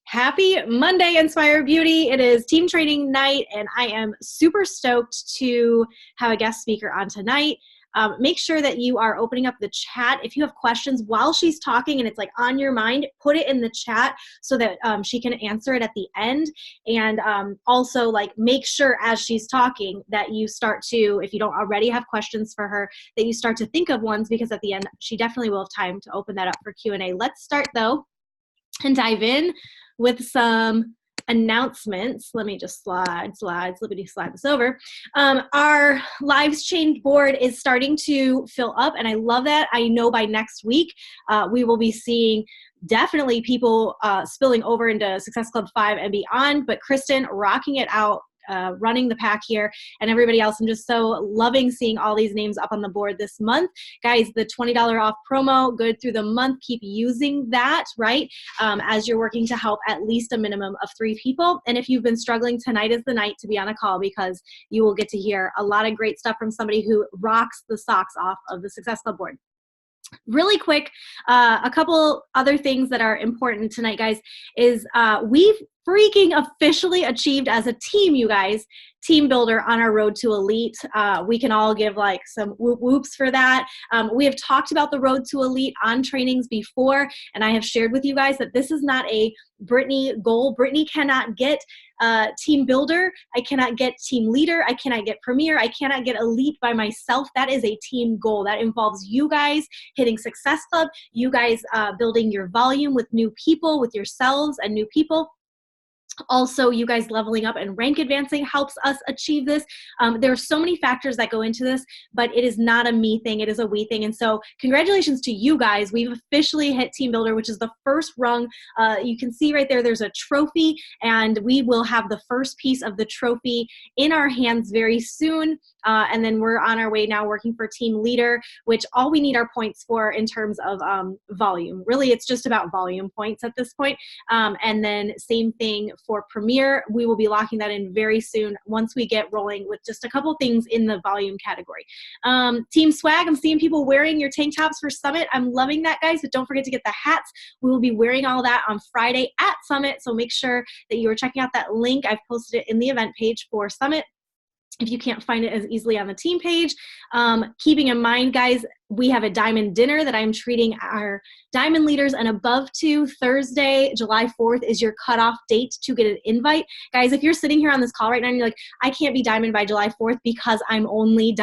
Happy Monday, Inspire Beauty. It is team training night, and I am super stoked to have a guest speaker on tonight. Make sure that you are opening up the chat. If you have questions while she's talking and it's like on your mind, put it in the chat so that she can answer it at the end. And also, like, make sure as she's talking that you start to, if you don't already have questions for her, that you start to think of ones, because at the end, she definitely will have time to open that up for Q&A. Let's start, though, and dive in with some announcements. Let me just slide this over. Our lives change board is starting to fill up, and I love that. I know by next week we will be seeing definitely people spilling over into Success Club 5 and beyond, but Kristen rocking it out, running the pack here, and everybody else. I'm just so loving seeing all these names up on the board this month. Guys, the $20 off promo, good through the month. Keep using that, right? As you're working to help at least a minimum of 3 people. And if you've been struggling, tonight is the night to be on a call, because you will get to hear a lot of great stuff from somebody who rocks the socks off of the Success Club board. Really quick, a couple other things that are important tonight, guys, is we've freaking officially achieved as a team, you guys, team builder on our road to elite. We can all give like some whoop whoops for that. We have talked about the road to elite on trainings before, and I have shared with you guys that this is not a Brittany goal. Brittany cannot get team builder. I cannot get team leader. I cannot get premier. I cannot get elite by myself. That is a team goal. That involves you guys hitting Success Club, you guys building your volume with new people, with yourselves and new people. Also, you guys leveling up and rank advancing helps us achieve this. There are so many factors that go into this, but it is not a me thing. It is a we thing. And so congratulations to you guys. We've officially hit Team Builder, which is the first rung. You can see right there, there's a trophy, and we will have the first piece of the trophy in our hands very soon. And then we're on our way now working for Team Leader, which all we need are points for in terms of volume. Really, it's just about volume points at this point. And then same thing for Premier. We will be locking that in very soon once we get rolling with just a couple things in the volume category. Team Swag, I'm seeing people wearing your tank tops for Summit. I'm loving that, guys, but don't forget to get the hats. We will be wearing all that on Friday at Summit, so make sure that you are checking out that link. I've posted it in the event page for Summit if you can't find it as easily on the team page. Keeping in mind, guys, we have a diamond dinner that I'm treating our diamond leaders and above to. Thursday, July 4th is your cutoff date to get an invite. Guys, if you're sitting here on this call right now and you're like, I can't be diamond by July 4th because I'm only ...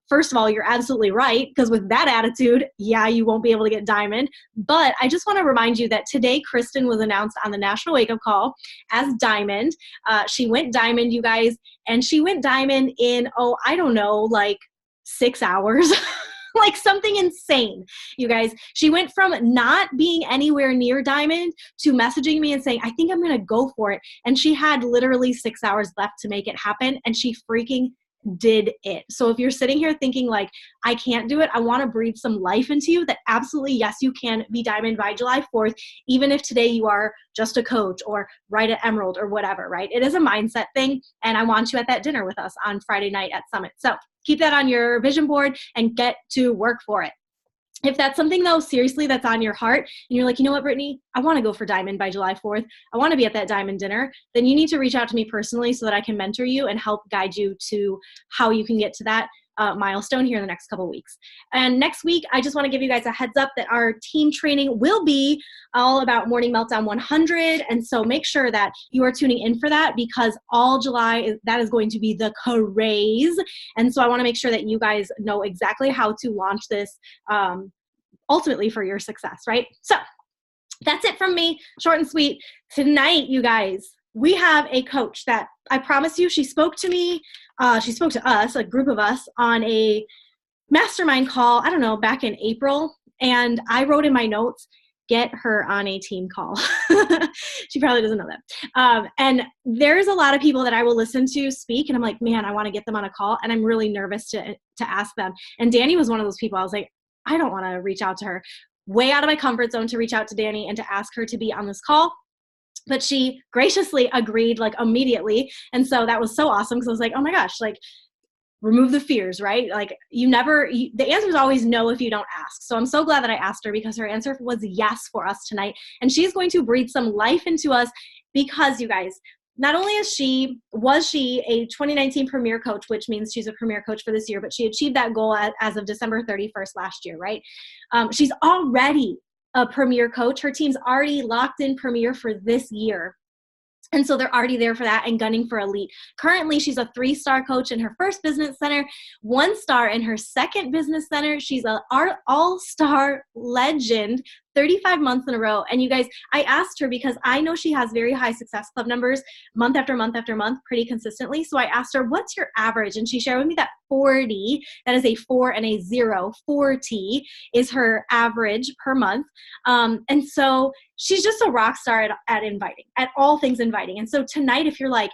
First of all, you're absolutely right, because with that attitude, yeah, you won't be able to get diamond. But I just want to remind you that today, Kristen was announced on the National Wake Up Call as diamond. She went diamond, you guys, and she went diamond in, I don't know, like 6 hours. Like something insane, you guys. She went from not being anywhere near diamond to messaging me and saying, I think I'm going to go for it. And she had literally 6 hours left to make it happen, and she freaking did it. So if you're sitting here thinking like, I can't do it, I want to breathe some life into you that absolutely, yes, you can be diamond by July 4th, even if today you are just a coach or right at Emerald or whatever, right? It is a mindset thing, and I want you at that dinner with us on Friday night at Summit. So keep that on your vision board and get to work for it. If that's something, though, seriously, that's on your heart, and you're like, you know what, Brittany, I want to go for diamond by July 4th. I want to be at that diamond dinner. Then you need to reach out to me personally so that I can mentor you and help guide you to how you can get to that milestone here in the next couple weeks. And next week, I just want to give you guys a heads up that our team training will be all about Morning Meltdown 100. And so make sure that you are tuning in for that, because all July, that is going to be the craze. And so I want to make sure that you guys know exactly how to launch this ultimately for your success, right? So that's it from me, short and sweet. Tonight, you guys, we have a coach that I promise you, she spoke to me, she spoke to us, a group of us, on a mastermind call, I don't know, back in April. And I wrote in my notes, get her on a team call. She probably doesn't know that. And there's a lot of people that I will listen to speak, and I'm like, man, I want to get them on a call. And I'm really nervous to ask them. And Danny was one of those people. I was like, I don't want to reach out to her. Way out of my comfort zone to reach out to Danny and to ask her to be on this call. But she graciously agreed like immediately. And so that was so awesome, because I was like, oh my gosh, like remove the fears, right? Like the answer is always no if you don't ask. So I'm so glad that I asked her, because her answer was yes for us tonight. And she's going to breathe some life into us, because you guys, not only was she a 2019 Premier Coach, which means she's a Premier Coach for this year, but she achieved that goal as of December 31st last year, right? She's already a Premier Coach. Her team's already locked in Premier for this year. And so they're already there for that and gunning for elite. Currently, she's a 3-star coach in her first business center, 1-star in her second business center. She's an all-star legend, 35 months in a row. And you guys, I asked her, because I know she has very high Success Club numbers month after month after month pretty consistently. So I asked her, what's your average? And she shared with me that 40, that is a 4 and a 0, 40 is her average per month. And so she's just a rock star at inviting, at all things inviting. And so tonight, if you're like,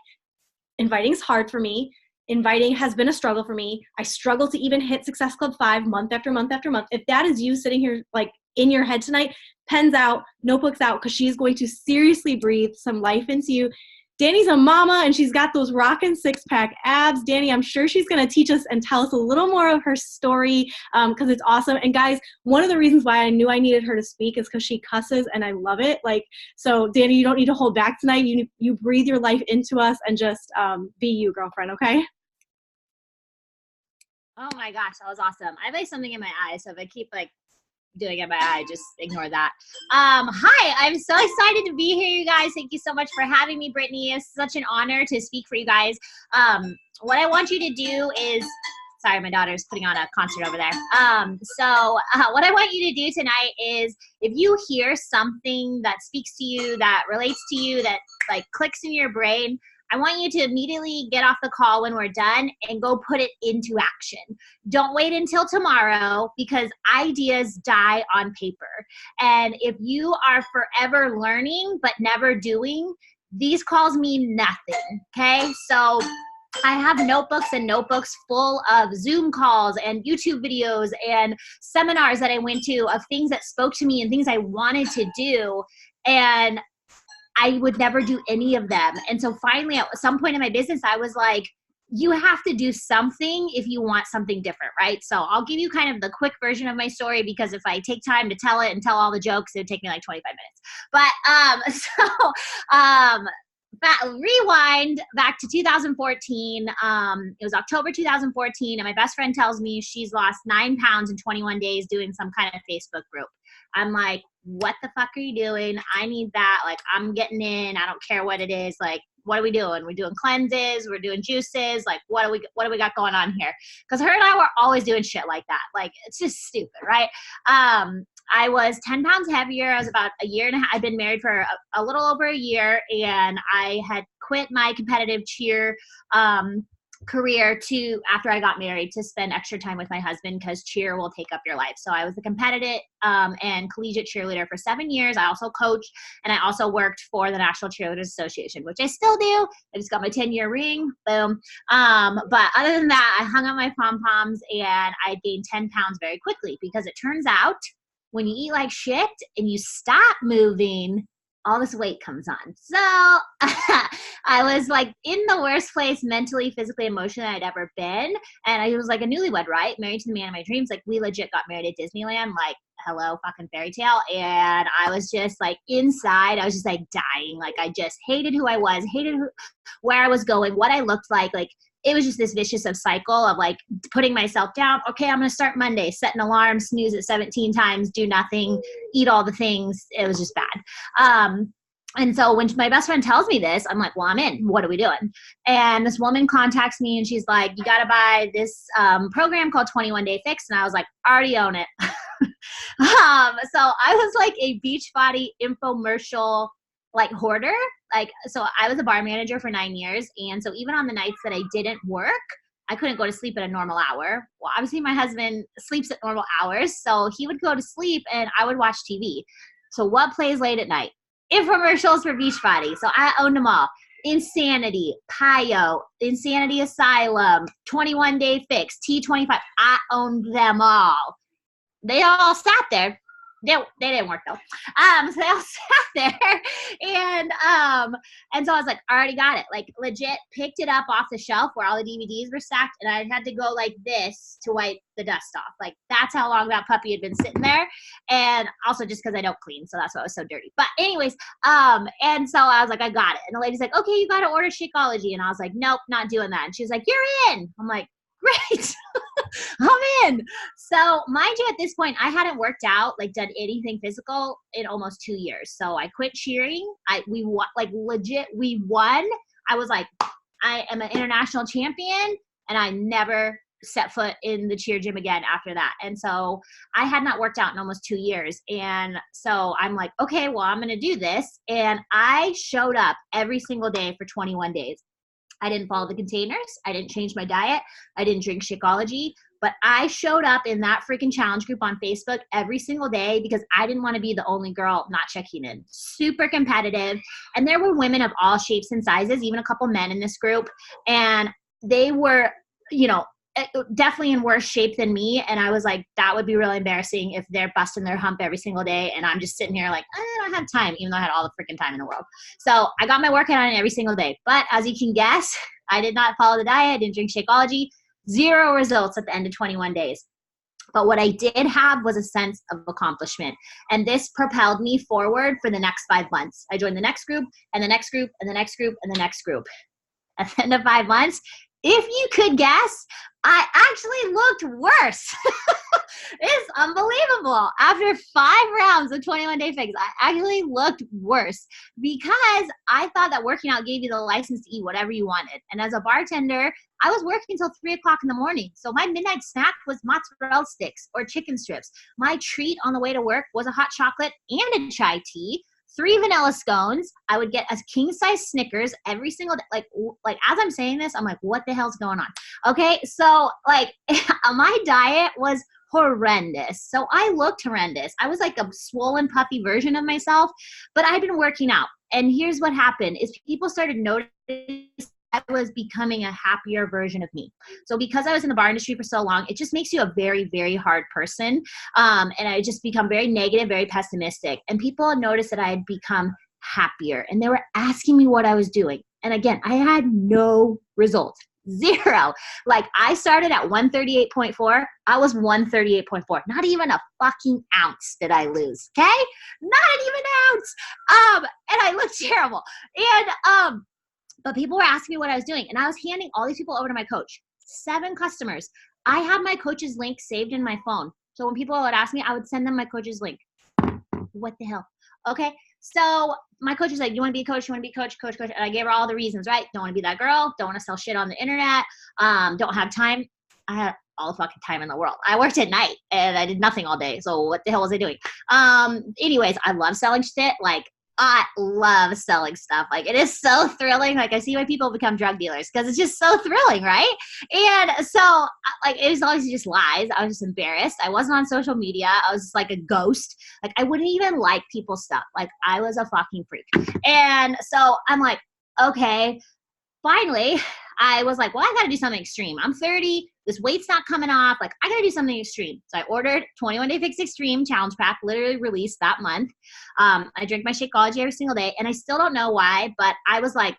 inviting is hard for me, inviting has been a struggle for me, I struggle to even hit Success Club 5 month after month after month. If that is you sitting here like in your head tonight, pens out, notebooks out, because she's going to seriously breathe some life into you. Danny's a mama, and she's got those rockin' 6-pack abs. Danny, I'm sure she's going to teach us and tell us a little more of her story, because it's awesome. And guys, one of the reasons why I knew I needed her to speak is because she cusses, and I love it. Like, so Danny, you don't need to hold back tonight. You breathe your life into us and just be you, girlfriend, okay? Oh my gosh, that was awesome. I have like something in my eye, so if I keep like doing it in my eye, just ignore that. Hi, I'm so excited to be here, you guys. Thank you so much for having me, Brittany. It's such an honor to speak for you guys. What I want you to do is, sorry, my daughter's putting on a concert over there. What I want you to do tonight is, if you hear something that speaks to you, that relates to you, that like clicks in your brain, I want you to immediately get off the call when we're done and go put it into action. Don't wait until tomorrow, because ideas die on paper. And if you are forever learning but never doing, these calls mean nothing, okay? So I have notebooks and notebooks full of Zoom calls and YouTube videos and seminars that I went to of things that spoke to me and things I wanted to do. And I would never do any of them. And so finally, at some point in my business, I was like, you have to do something if you want something different, right? So I'll give you kind of the quick version of my story, because if I take time to tell it and tell all the jokes, it would take me like 25 minutes. But rewind back to 2014. It was October 2014, and my best friend tells me she's lost 9 pounds in 21 days doing some kind of Facebook group. I'm like, what the fuck are you doing? I need that. Like, I'm getting in. I don't care what it is. Like, what are we doing? We're doing cleanses. We're doing juices. Like, what do we got going on here? Because her and I were always doing shit like that. Like, it's just stupid, right? I was 10 pounds heavier. I was about a year and a half. I'd been married for a little over a year, and I had quit my competitive cheer career after I got married, to spend extra time with my husband, because cheer will take up your life. So I was a competitive and collegiate cheerleader for 7 years. I also coached, and I also worked for the National Cheerleaders Association, which I still do. I just got my 10-year ring. Boom. But other than that, I hung up my pom-poms, and I gained 10 pounds very quickly, because it turns out when you eat like shit and you stop moving, all this weight comes on. So I was like in the worst place mentally, physically, emotionally I'd ever been. And I was like a newlywed, right? Married to the man of my dreams. Like, we legit got married at Disneyland, like, hello, fucking fairy tale. And I was just like inside, I was just like dying. Like, I just hated who I was, hated where I was going, what I looked like. Like, it was just this vicious cycle of like putting myself down. Okay, I'm going to start Monday, set an alarm, snooze it 17 times, do nothing, eat all the things. It was just bad. And so when my best friend tells me this, I'm like, well, I'm in. What are we doing? And this woman contacts me, and she's like, you got to buy this program called 21 Day Fix. And I was like, already own it. So I was like a Beachbody infomercial like hoarder. Like, so I was a bar manager for 9 years. And so even on the nights that I didn't work, I couldn't go to sleep at a normal hour. Well, obviously my husband sleeps at normal hours. So he would go to sleep and I would watch TV. So what plays late at night? Infomercials for Beachbody. So I owned them all. Insanity, Pio, Insanity Asylum, 21 Day Fix, T25. I owned them all. They all sat there They didn't work though. So they all sat there, and so I was like, I already got it. Like legit, picked it up off the shelf where all the DVDs were stacked, and I had to go like this to wipe the dust off. Like that's how long that puppy had been sitting there, and also just because I don't clean, so that's why it was so dirty. But anyways, and so I was like, I got it, and the lady's like, okay, you got to order Shakeology, and I was like, nope, not doing that. And she was like, you're in. I'm like, great. I'm in. So mind you, at this point, I hadn't worked out, like done anything physical in almost 2 years. So I quit cheering. We won, like legit, we won. I was like, I am an international champion, and I never set foot in the cheer gym again after that. And so I had not worked out in almost 2 years. And so I'm like, okay, well, I'm going to do this. And I showed up every single day for 21 days. I didn't follow the containers. I didn't change my diet. I didn't drink Shakeology. But I showed up in that freaking challenge group on Facebook every single day because I didn't want to be the only girl not checking in. Super competitive. And there were women of all shapes and sizes, even a couple men in this group. And they were, definitely in worse shape than me. And I was like, that would be really embarrassing if they're busting their hump every single day. And I'm just sitting here like, I don't have time, even though I had all the freaking time in the world. So I got my workout on every single day. But as you can guess, I did not follow the diet. I didn't drink Shakeology. 0 results at the end of 21 days. But what I did have was a sense of accomplishment. And this propelled me forward for the next 5 months. I joined the next group and the next group and the next group and the next group. At the end of 5 months, if you could guess, I actually looked worse. It's unbelievable. After 5 rounds of 21-day fix, I actually looked worse because I thought that working out gave you the license to eat whatever you wanted. And as a bartender, I was working until 3 o'clock in the morning. So my midnight snack was mozzarella sticks or chicken strips. My treat on the way to work was a hot chocolate and a chai tea. 3 vanilla scones. I would get a king size Snickers every single day. Like as I'm saying this, I'm like, what the hell's going on? Okay. So like my diet was horrendous. So I looked horrendous. I was like a swollen, puffy version of myself, but I'd been working out. And here's what happened is people started noticing I was becoming a happier version of me. So because I was in the bar industry for so long, it just makes you a very, very hard person. And I just become very negative, very pessimistic. And people noticed that I had become happier and they were asking me what I was doing. And again, I had no results. 0. Like I started at 138.4. I was 138.4. Not even a fucking ounce did I lose. Okay. Not even an ounce. And I looked terrible. And, but people were asking me what I was doing, and I was handing all these people over to my coach. 7 customers. I had my coach's link saved in my phone. So when people would ask me, I would send them my coach's link. What the hell? Okay. So my coach was like, you want to be a coach? You want to be a coach? Coach. And I gave her all the reasons, right? Don't want to be that girl. Don't want to sell shit on the internet. Don't have time. I had all the fucking time in the world. I worked at night and I did nothing all day. So what the hell was I doing? Anyways, I love selling shit. Like, I love selling stuff. Like it is so thrilling. Like I see why people become drug dealers because it's just so thrilling, right? And so like it was always just lies. I was just embarrassed. I wasn't on social media. I was just like a ghost. Like I wouldn't even like people's stuff. Like I was a fucking freak. And so I'm like, okay. Finally, I was like, well, I got to do something extreme. I'm 30. This weight's not coming off. Like, I got to do something extreme. So I ordered 21 Day Fix Extreme Challenge Pack, literally released that month. I drink my Shakeology every single day. And I still don't know why, but I was like,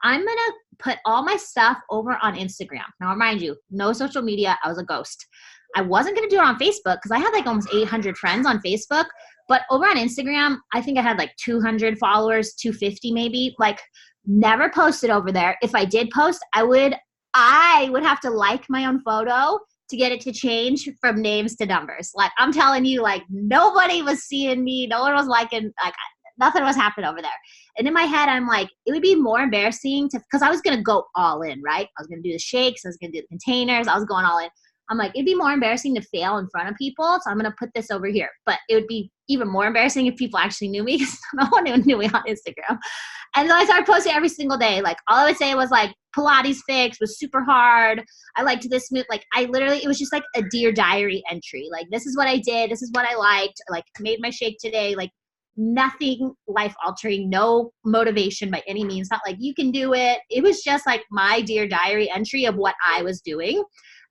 I'm going to put all my stuff over on Instagram. Now, remind you, no social media. I was a ghost. I wasn't going to do it on Facebook because I had like almost 800 friends on Facebook. But over on Instagram, I think I had like 200 followers, 250 maybe. Like, never posted over there. If I did post, I would have to like my own photo to get it to change from names to numbers. Like I'm telling you, like nobody was seeing me. No one was liking, like nothing was happening over there. And in my head, I'm like, it would be more embarrassing because I was going to go all in, right? I was going to do the shakes. I was going to do the containers. I was going all in. I'm like, it'd be more embarrassing to fail in front of people. So I'm going to put this over here. But it would be even more embarrassing if people actually knew me because no one knew me on Instagram. And so I started posting every single day. Like all I would say was like Pilates fix was super hard. I liked this move. Like I literally, it was just like a Dear Diary entry. Like this is what I did. This is what I liked. Like made my shake today. Like nothing life altering, no motivation by any means. Not like you can do it. It was just like my Dear Diary entry of what I was doing.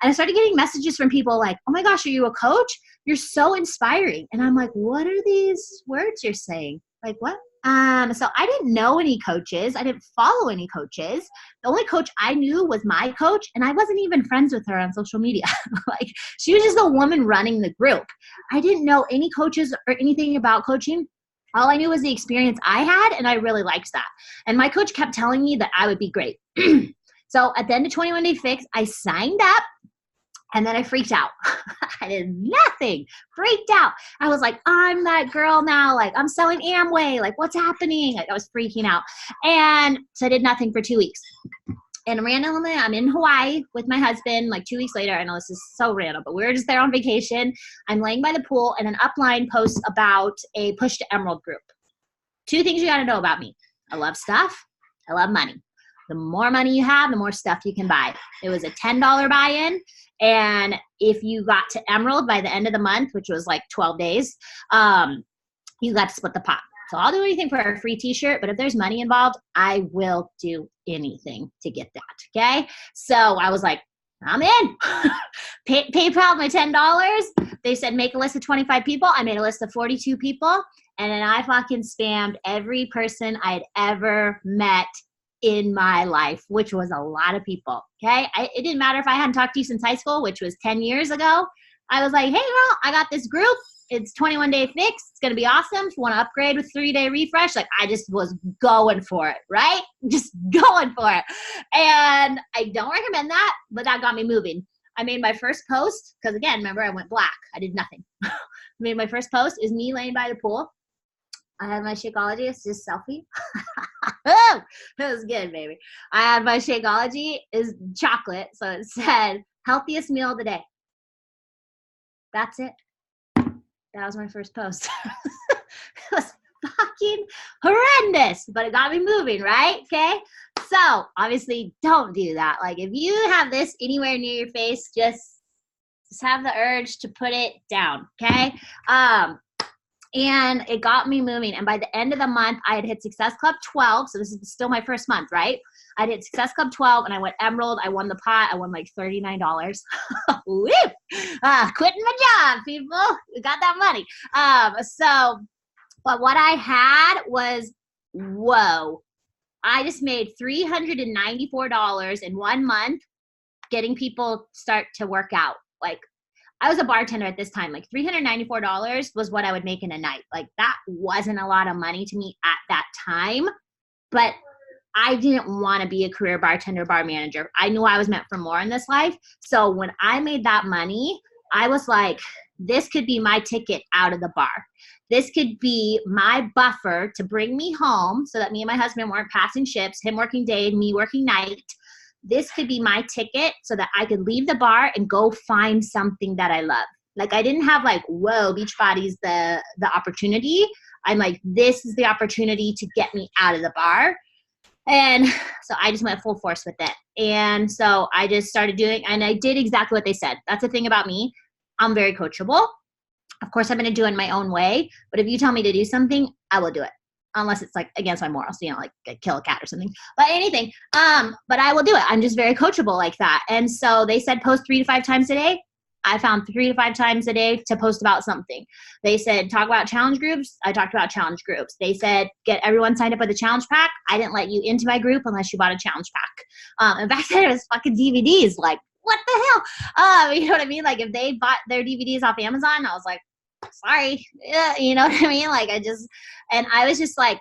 And I started getting messages from people like, oh my gosh, are you a coach? You're so inspiring. And I'm like, what are these words you're saying? Like, what? So I didn't know any coaches. I didn't follow any coaches. The only coach I knew was my coach, and I wasn't even friends with her on social media. Like, she was just the woman running the group. I didn't know any coaches or anything about coaching. All I knew was the experience I had, and I really liked that. And my coach kept telling me that I would be great. So at the end of 21 Day Fix, I signed up. And then I freaked out. I did nothing. Freaked out. I was like, I'm that girl now. Like, I'm selling Amway. Like, what's happening? Like, I was freaking out. And so I did nothing for 2 weeks. And randomly, I'm in Hawaii with my husband, like 2 weeks later. I know this is so random, but we were just there on vacation. I'm laying by the pool, and an upline posts about a Push to Emerald group. 2 things you got to know about me. I love stuff. I love money. The more money you have, the more stuff you can buy. It was a $10 buy-in. And if you got to Emerald by the end of the month, which was like 12 days, you got to split the pot. So I'll do anything for a free t-shirt, but if there's money involved, I will do anything to get that. Okay. So I was like, I'm in. PayPal my $10. They said, make a list of 25 people. I made a list of 42 people. And then I fucking spammed every person I'd ever met in my life, which was a lot of people. Okay. It didn't matter if I hadn't talked to you since high school, which was 10 years ago. I was like, hey girl, I got this group. It's 21 Day Fix. It's going to be awesome. If you want to upgrade with 3-day refresh, like I just was going for it, right? Just going for it. And I don't recommend that, but that got me moving. I made my first post because again, remember I went black. I did nothing. Made my first post is me laying by the pool. I had my Shakeology. It's just selfie. Oh, it was good, baby. I had my Shakeology is chocolate. So it said healthiest meal of the day. That's it. That was my first post. It was fucking horrendous, but it got me moving, right? Okay. So obviously don't do that. Like if you have this anywhere near your face, just have the urge to put it down. Okay. And it got me moving. And by the end of the month, I had hit Success Club 12. So this is still my first month, right? I did Success Club 12 and I went Emerald. I won the pot. I won like $39. Woo! Quitting my job, people. We got that money. But what I had was, whoa. I just made $394 in 1 month getting people start to work out. Like, I was a bartender at this time. Like $394 was what I would make in a night. Like that wasn't a lot of money to me at that time, but I didn't want to be a career bartender, bar manager. I knew I was meant for more in this life. So when I made that money, I was like, this could be my ticket out of the bar. This could be my buffer to bring me home so that me and my husband weren't passing ships, him working day and me working night. This could be my ticket so that I could leave the bar and go find something that I love. Like I didn't have like, whoa, Beachbody's the opportunity. I'm like, this is the opportunity to get me out of the bar. And so I just went full force with it. And so I just started doing, and I did exactly what they said. That's the thing about me. I'm very coachable. Of course, I'm going to do it in my own way. But if you tell me to do something, I will do it. Unless it's like against my morals, like kill a cat or something, but anything. But I will do it. I'm just very coachable like that. And so they said post 3 to 5 times a day. I found 3 to 5 times a day to post about something. They said talk about challenge groups. I talked about challenge groups. They said get everyone signed up with a challenge pack. I didn't let you into my group unless you bought a challenge pack. And back then it was fucking DVDs. Like what the hell? You know what I mean? Like if they bought their DVDs off Amazon, I was like, sorry. Yeah, you know what I mean? Like I was just like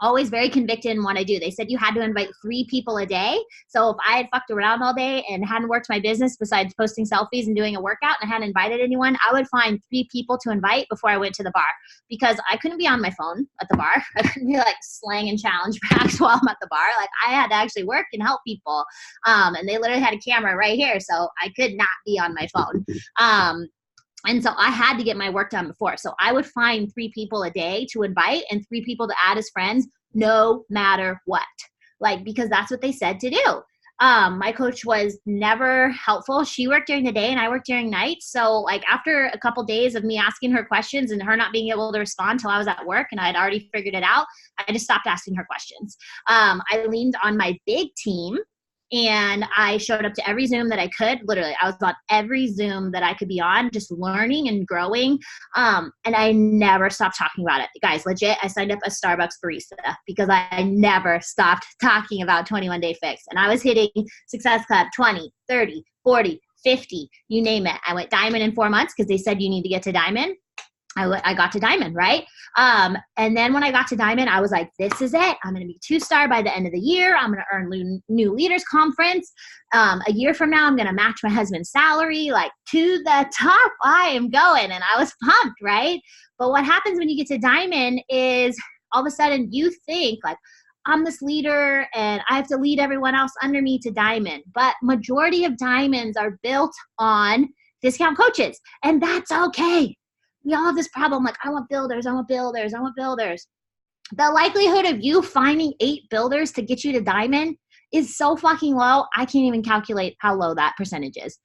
always very convicted in what I do. They said you had to invite 3 people a day. So if I had fucked around all day and hadn't worked my business besides posting selfies and doing a workout and I hadn't invited anyone, I would find 3 people to invite before I went to the bar because I couldn't be on my phone at the bar. I couldn't be like slanging challenge packs while I'm at the bar. Like I had to actually work and help people. And they literally had a camera right here. So I could not be on my phone. And so I had to get my work done before. So I would find 3 people a day to invite and 3 people to add as friends, no matter what. Like, because that's what they said to do. My coach was never helpful. She worked during the day and I worked during night. So like after a couple days of me asking her questions and her not being able to respond till I was at work and I had already figured it out, I just stopped asking her questions. I leaned on my big team And I showed up to every Zoom that I could. Literally, I was on every Zoom that I could be on, just learning and growing. And I never stopped talking about it. Guys, legit, I signed up a Starbucks barista because I never stopped talking about 21 Day Fix. And I was hitting Success Club 20, 30, 40, 50, you name it. I went diamond in 4 months because they said you need to get to diamond. I got to diamond, right? And then when I got to diamond, I was like, this is it. I'm going to be 2-star by the end of the year. I'm going to earn new leaders conference. A year from now, I'm going to match my husband's salary, like to the top. I am going. And I was pumped, right? But what happens when you get to diamond is all of a sudden you think like, I'm this leader and I have to lead everyone else under me to diamond. But majority of diamonds are built on discount coaches, and that's okay. We all have this problem, like, I want builders, I want builders, I want builders. The likelihood of you finding 8 builders to get you to diamond is so fucking low, I can't even calculate how low that percentage is.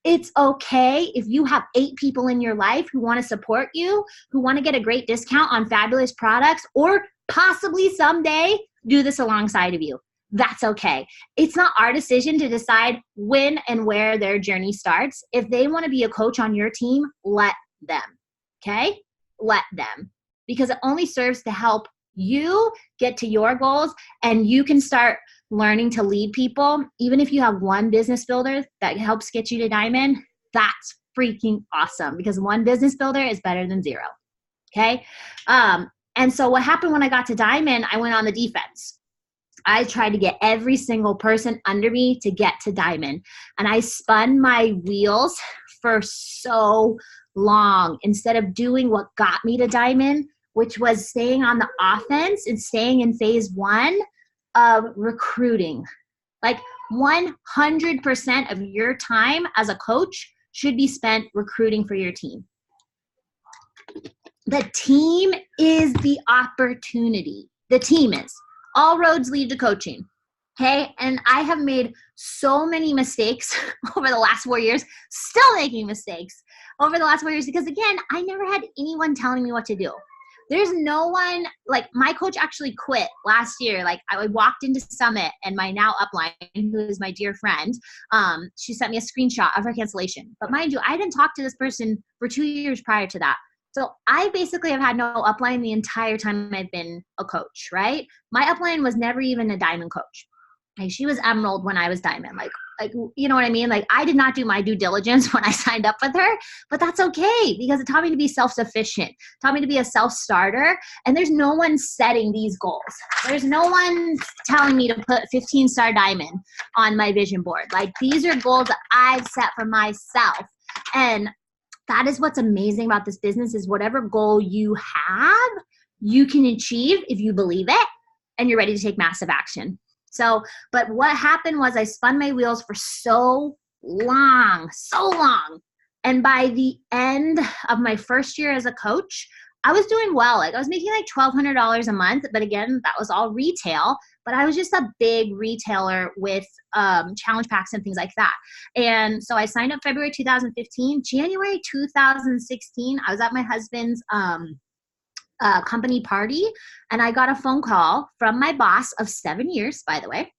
It's okay if you have 8 people in your life who want to support you, who want to get a great discount on fabulous products, or possibly someday do this alongside of you. That's okay. It's not our decision to decide when and where their journey starts. If they want to be a coach on your team, let them. Okay? Let them. Because it only serves to help you get to your goals, and you can start learning to lead people. Even if you have one business builder that helps get you to diamond, that's freaking awesome, because one business builder is better than 0. Okay? And so what happened when I got to diamond, I went on the defense. I tried to get every single person under me to get to diamond. And I spun my wheels for so long instead of doing what got me to diamond, which was staying on the offense and staying in phase 1 of recruiting. Like 100% of your time as a coach should be spent recruiting for your team. The team is the opportunity. The team is. All roads lead to coaching. Okay. And I have made so many mistakes over the last 4 years, still making mistakes over the last 4 years, because again, I never had anyone telling me what to do. There's no one, like my coach actually quit last year. Like I walked into Summit and my now upline, who is my dear friend, she sent me a screenshot of her cancellation. But mind you, I didn't talk to this person for 2 years prior to that. So I basically have had no upline the entire time I've been a coach, right? My upline was never even a diamond coach. Like she was emerald when I was diamond. Like, you know what I mean? Like I did not do my due diligence when I signed up with her, but that's okay because it taught me to be self-sufficient, taught me to be a self-starter. And there's no one setting these goals. There's no one telling me to put 15-star diamond on my vision board. Like these are goals that I've set for myself. And that is what's amazing about this business is whatever goal you have, you can achieve if you believe it and you're ready to take massive action. So, but what happened was I spun my wheels for so long. And by the end of my first year as a coach, I was doing well. Like I was making like $1,200 a month, but again, that was all retail. But I was just a big retailer with challenge packs and things like that. And so I signed up February 2015. January 2016, I was at my husband's company party, and I got a phone call from my boss of 7 years, by the way.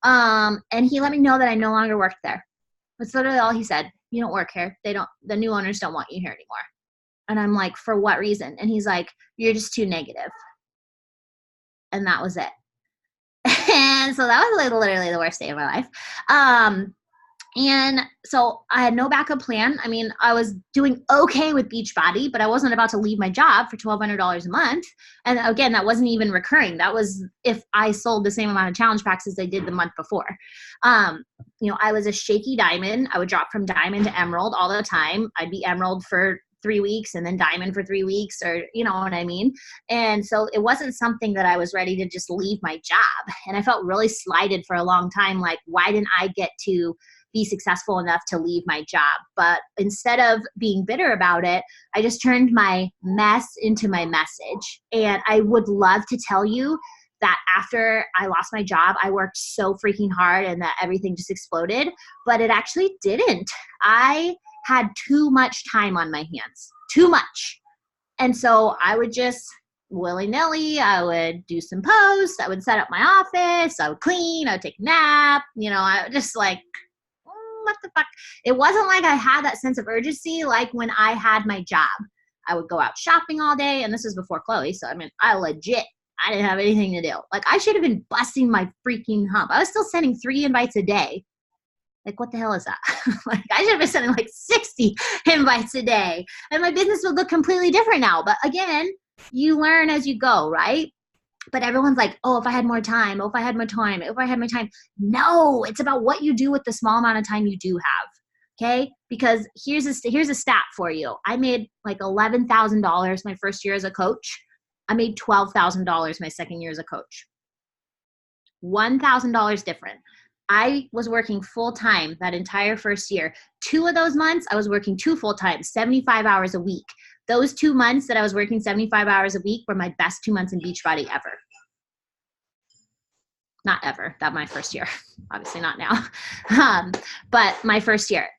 And he let me know that I no longer worked there. That's literally all he said. You don't work here. The new owners don't want you here anymore. And I'm like, for what reason? And he's like, you're just too negative. And that was it. And so that was like literally the worst day of my life. And so I had no backup plan. I mean, I was doing okay with Beachbody, but I wasn't about to leave my job for $1,200 a month. And again, that wasn't even recurring. That was if I sold the same amount of challenge packs as I did the month before. You know, I was a shaky diamond. I would drop from diamond to emerald all the time. I'd be emerald for 3 weeks and then diamond for 3 weeks, or you know what I mean? And so it wasn't something that I was ready to just leave my job. And I felt really slighted for a long time. Like, why didn't I get to be successful enough to leave my job? But instead of being bitter about it, I just turned my mess into my message. And I would love to tell you that after I lost my job, I worked so freaking hard and that everything just exploded, but it actually didn't. I had too much time on my hands, too much. And so I would just willy-nilly. I would do some posts. I would set up my office. I would clean. I would take a nap. I would just like, what the fuck? It wasn't like I had that sense of urgency like when I had my job. I would go out shopping all day, and this was before Chloe. So, I didn't have anything to do. Like, I should have been busting my freaking hump. I was still sending 3 invites a day. Like, what the hell is that? Like, I should have been sending like 60 invites a day, and my business would look completely different now. But again, you learn as you go, right? But everyone's like, oh, if I had more time, oh, if I had more time, if I had my time. No, it's about what you do with the small amount of time you do have. Okay? Because here's a stat for you. I made like $11,000 my first year as a coach. I made $12,000 my second year as a coach. $1,000 different. I was working full-time that entire first year. 2 of those months, I was working 2 full-time, 75 hours a week. Those 2 months that I was working 75 hours a week were my best 2 months in Beachbody ever. Not ever, that my first year. Obviously not now. But my first year.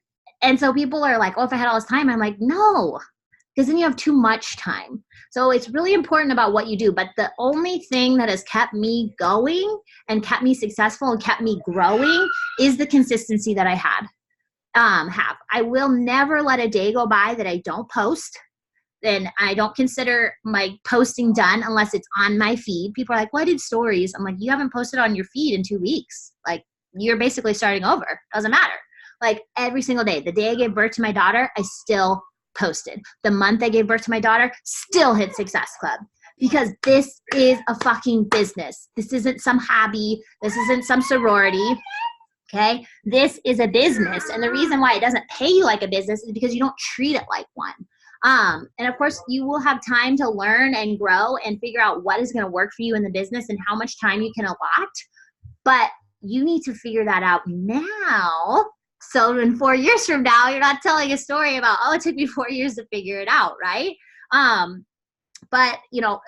And so people are like, oh, if I had all this time, I'm like, no, because then you have too much time. So it's really important about what you do. But the only thing that has kept me going and kept me successful and kept me growing is the consistency that I have. I will never let a day go by that I don't post. Then I don't consider my posting done unless it's on my feed. People are like, well, I did stories. I'm like, you haven't posted on your feed in 2 weeks. Like, you're basically starting over. Doesn't matter. Like, every single day. The day I gave birth to my daughter, I still posted. The month I gave birth to my daughter, still hit Success Club. Because this is a fucking business. This isn't some hobby. This isn't some sorority. Okay? This is a business. And the reason why it doesn't pay you like a business is because you don't treat it like one. And of course, you will have time to learn and grow and figure out what is going to work for you in the business and how much time you can allot. But you need to figure that out now. So in 4 years from now, you're not telling a story about, oh, it took me 4 years to figure it out, right? But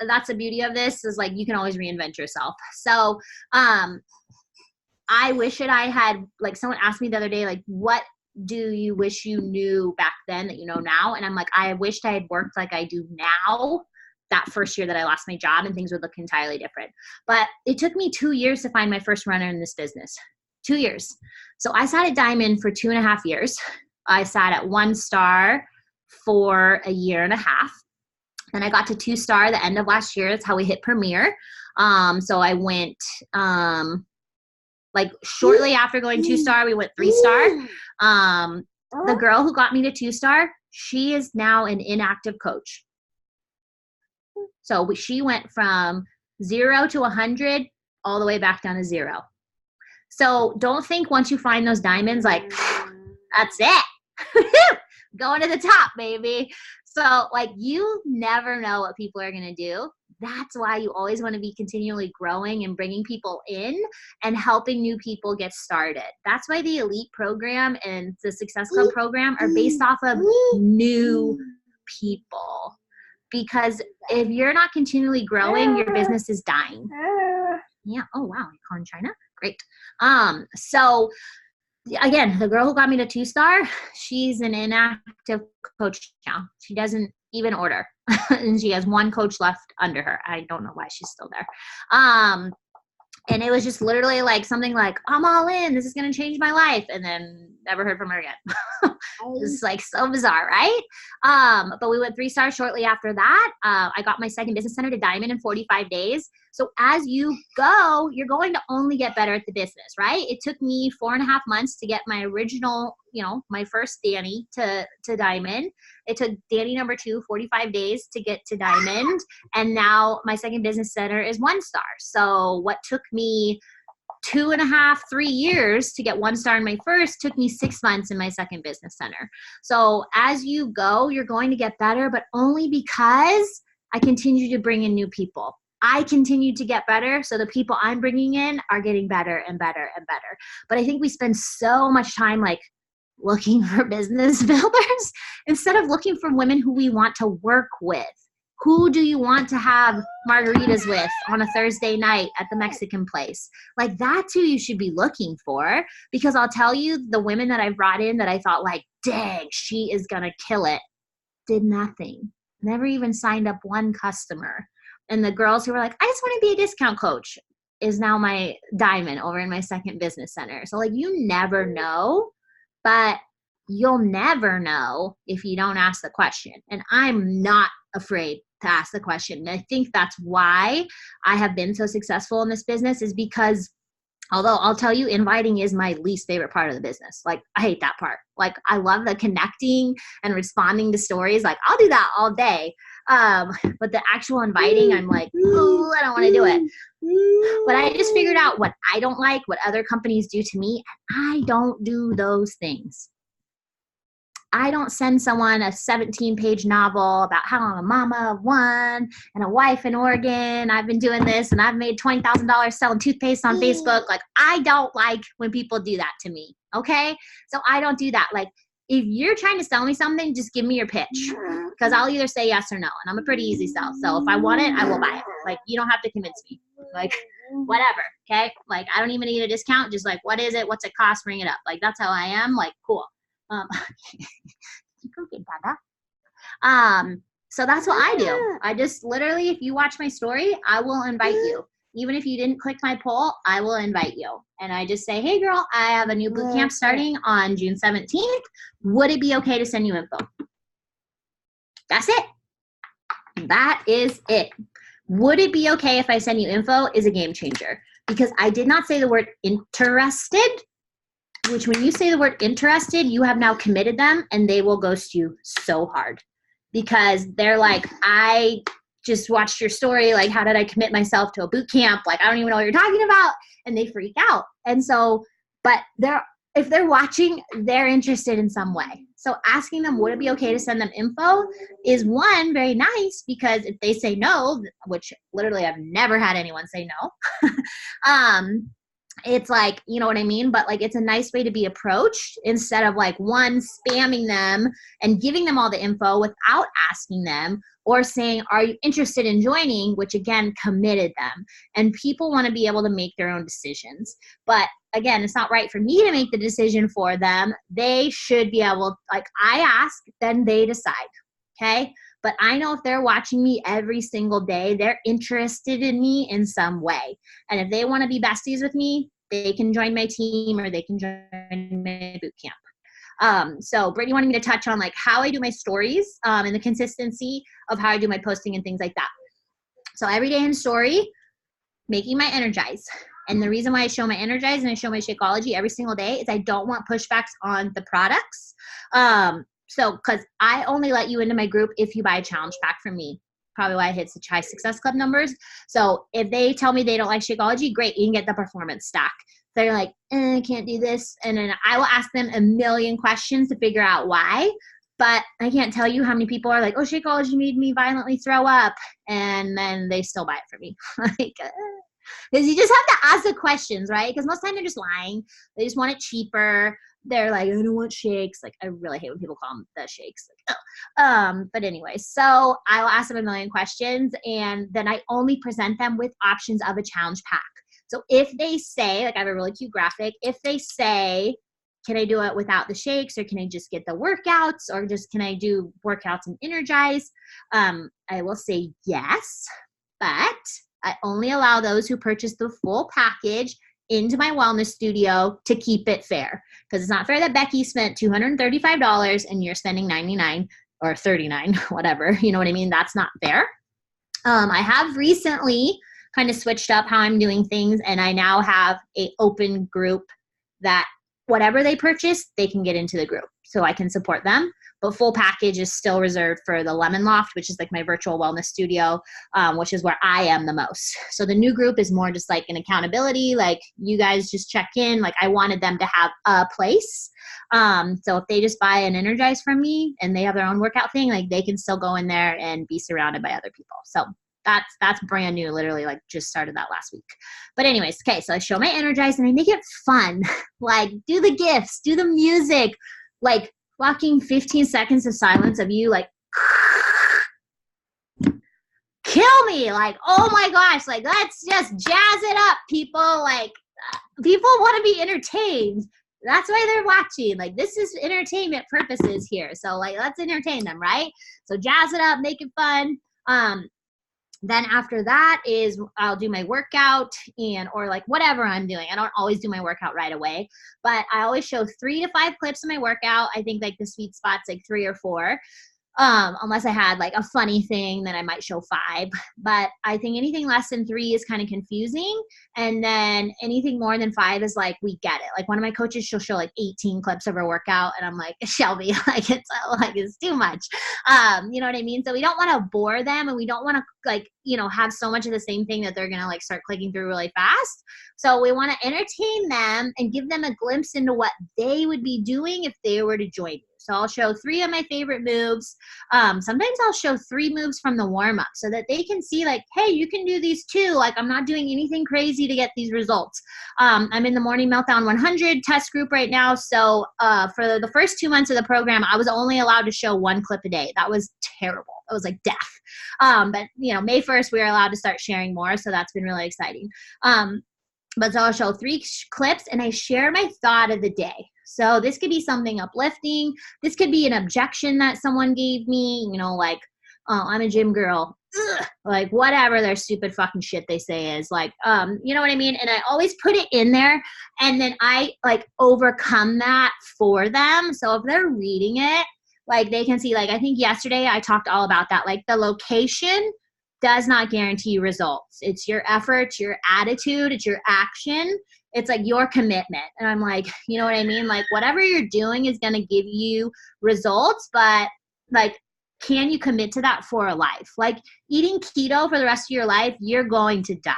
that's the beauty of this is like you can always reinvent yourself. So I wish that I had, like, someone asked me the other day, like, what do you wish you knew back then that you know now? And I'm like, I wished I had worked like I do now that first year that I lost my job, and things would look entirely different. But it took me 2 years to find my first runner in this business. 2 years. So I sat at Diamond for 2.5 years. I sat at 1 star for a year and a half. And I got to 2 star the end of last year. That's how we hit Premier. So I went, like shortly after going 2 star, we went 3 star. The girl who got me to 2 star, she is now an inactive coach. So she went from 0 to 100 all the way back down to 0. So don't think once you find those diamonds, like, that's it. Going to the top, baby. So like, you never know what people are going to do. That's why you always want to be continually growing and bringing people in and helping new people get started. That's why the Elite program and the Success Club program are based off of new people. Because if you're not continually growing, your business is dying. Yeah. Oh, wow. You're calling China? Great. So again, the girl who got me to 2 star, she's an inactive coach now. She doesn't even order. And she has 1 coach left under her. I don't know why she's still there. And it was just literally like something like, I'm all in. This is going to change my life. And then never heard from her again. It's like so bizarre, right? But we went 3 stars shortly after that. I got my second business center to Diamond in 45 days. So as you go, you're going to only get better at the business, right? It took me 4.5 months to get my original, my first Danny to Diamond. It took Danny number 2, 45 days to get to Diamond. And now my second business center is 1 star. So what took me 2.5, 3 years to get 1 star in my first took me 6 months in my second business center. So as you go, you're going to get better, but only because I continue to bring in new people. I continue to get better, so the people I'm bringing in are getting better and better and better. But I think we spend so much time like looking for business builders instead of looking for women who we want to work with. Who do you want to have margaritas with on a Thursday night at the Mexican place? Like, that's who you should be looking for, because I'll tell you, the women that I brought in that I thought like, dang, she is going to kill it, did nothing. Never even signed up 1 customer. And the girls who were like, I just want to be a discount coach is now my diamond over in my second business center. So like, you never know, but you'll never know if you don't ask the question. And I'm not afraid to ask the question. And I think that's why I have been so successful in this business, is because although I'll tell you, inviting is my least favorite part of the business. Like, I hate that part. Like, I love the connecting and responding to stories. Like, I'll do that all day. But the actual inviting, I'm like, ooh, I don't want to do it. But I just figured out what I don't like, what other companies do to me. I don't do those things. I don't send someone a 17-page novel about how I'm a mama of one and a wife in Oregon. I've been doing this and I've made $20,000 selling toothpaste on Facebook. Like, I don't like when people do that to me. Okay. So I don't do that. Like, if you're trying to sell me something, just give me your pitch, because I'll either say yes or no. And I'm a pretty easy sell. So if I want it, I will buy it. Like, you don't have to convince me. Like, whatever. Okay. Like, I don't even need a discount. Just like, what is it? What's it cost? Bring it up. Like, that's how I am. Like, cool. So that's what I do. I just literally, if you watch my story, I will invite you. Even if you didn't click my poll, I will invite you. And I just say, hey girl, I have a new boot camp starting on June 17th. Would it be okay to send you info? That's it. That is it. Would it be okay if I send you info is a game changer, because I did not say the word interested, which when you say the word interested, you have now committed them and they will ghost you so hard, because they're like, I just watched your story. Like, how did I commit myself to a boot camp? Like, I don't even know what you're talking about. And they freak out. And so, but if they're watching, they're interested in some way. So asking them, would it be okay to send them info, is one, very nice, because if they say no, which literally I've never had anyone say no, it's like, you know what I mean? But like, it's a nice way to be approached, instead of like, one, spamming them and giving them all the info without asking them, or saying, are you interested in joining? Which again, committed them. And people want to be able to make their own decisions. But again, it's not right for me to make the decision for them. They should be able, like, I ask, then they decide. Okay. But I know if they're watching me every single day, they're interested in me in some way. And if they want to be besties with me, they can join my team or they can join my boot camp. So Brittany wanted me to touch on like how I do my stories and the consistency of how I do my posting and things like that. So every day in story, making my energize. And the reason why I show my energize and I show my Shakeology every single day is I don't want pushbacks on the products. So, because I only let you into my group if you buy a challenge pack from me. Probably why I hit such high Success Club numbers. So if they tell me they don't like Shakeology, great, you can get the performance stack. They're like, I can't do this. And then I will ask them a million questions to figure out why. But I can't tell you how many people are like, oh, Shakeology made me violently throw up. And then they still buy it from me. Like, because you just have to ask the questions, right? Because most of the time they're just lying. They just want it cheaper. They're like, I don't want shakes. Like, I really hate when people call them the shakes. Like, oh. But anyway, so I will ask them a million questions, and then I only present them with options of a challenge pack. So if they say, like, I have a really cute graphic. If they say, can I do it without the shakes, or can I just get the workouts, or just can I do workouts and energize? I will say yes, but I only allow those who purchase the full package into my wellness studio to keep it fair. Because it's not fair that Becky spent $235 and you're spending $99 or $39, whatever. You know what I mean? That's not fair. I have recently kind of switched up how I'm doing things, and I now have an open group that whatever they purchase, they can get into the group. So I can support them. But full package is still reserved for the Lemon Loft, which is like my virtual wellness studio, which is where I am the most. So the new group is more just like an accountability, like you guys just check in. Like, I wanted them to have a place. So if they just buy an Energize from me and they have their own workout thing, like they can still go in there and be surrounded by other people. So that's brand new, literally like just started that last week. But anyways, okay, so I show my Energize and I make it fun. Like, do the gifts, do the music, like walking 15 seconds of silence of you like kill me, like, oh my gosh, like let's just jazz it up, people. Like, people want to be entertained. That's why they're watching. Like, this is entertainment purposes here. So like, let's entertain them, right? So jazz it up, make it fun. Then after that is I'll do my workout or like whatever I'm doing. I don't always do my workout right away, but I always show 3 to 5 clips of my workout. I think like the sweet spot's like 3 or 4. Unless I had like a funny thing, then I might show 5. But I think anything less than 3 is kind of confusing. And then anything more than 5 is like, we get it. Like one of my coaches, she'll show like 18 clips of her workout. And I'm like, Shelby, it's too much. You know what I mean? So we don't want to bore them, and we don't want to like, have so much of the same thing that they're going to like start clicking through really fast. So we want to entertain them and give them a glimpse into what they would be doing if they were to join you. So I'll show 3 of my favorite moves. Sometimes I'll show 3 moves from the warm-up so that they can see like, hey, you can do these too. Like I'm not doing anything crazy to get these results. I'm in the Morning Meltdown 100 test group right now. So for the first 2 months of the program, I was only allowed to show 1 clip a day. That was terrible. It was like death. But May 1st, we were allowed to start sharing more. So that's been really exciting. But so I'll show 3 clips and I share my thought of the day. So this could be something uplifting. This could be an objection that someone gave me, like, oh, I'm a gym girl. Ugh. Like whatever their stupid fucking shit they say is like, you know what I mean? And I always put it in there and then I like overcome that for them. So if they're reading it, like they can see, like, I think yesterday I talked all about that. Like the location does not guarantee results. It's your efforts, your attitude, it's your action. It's like your commitment. And I'm like, you know what I mean? Like whatever you're doing is going to give you results, but like, can you commit to that for a life? Like eating keto for the rest of your life, you're going to die.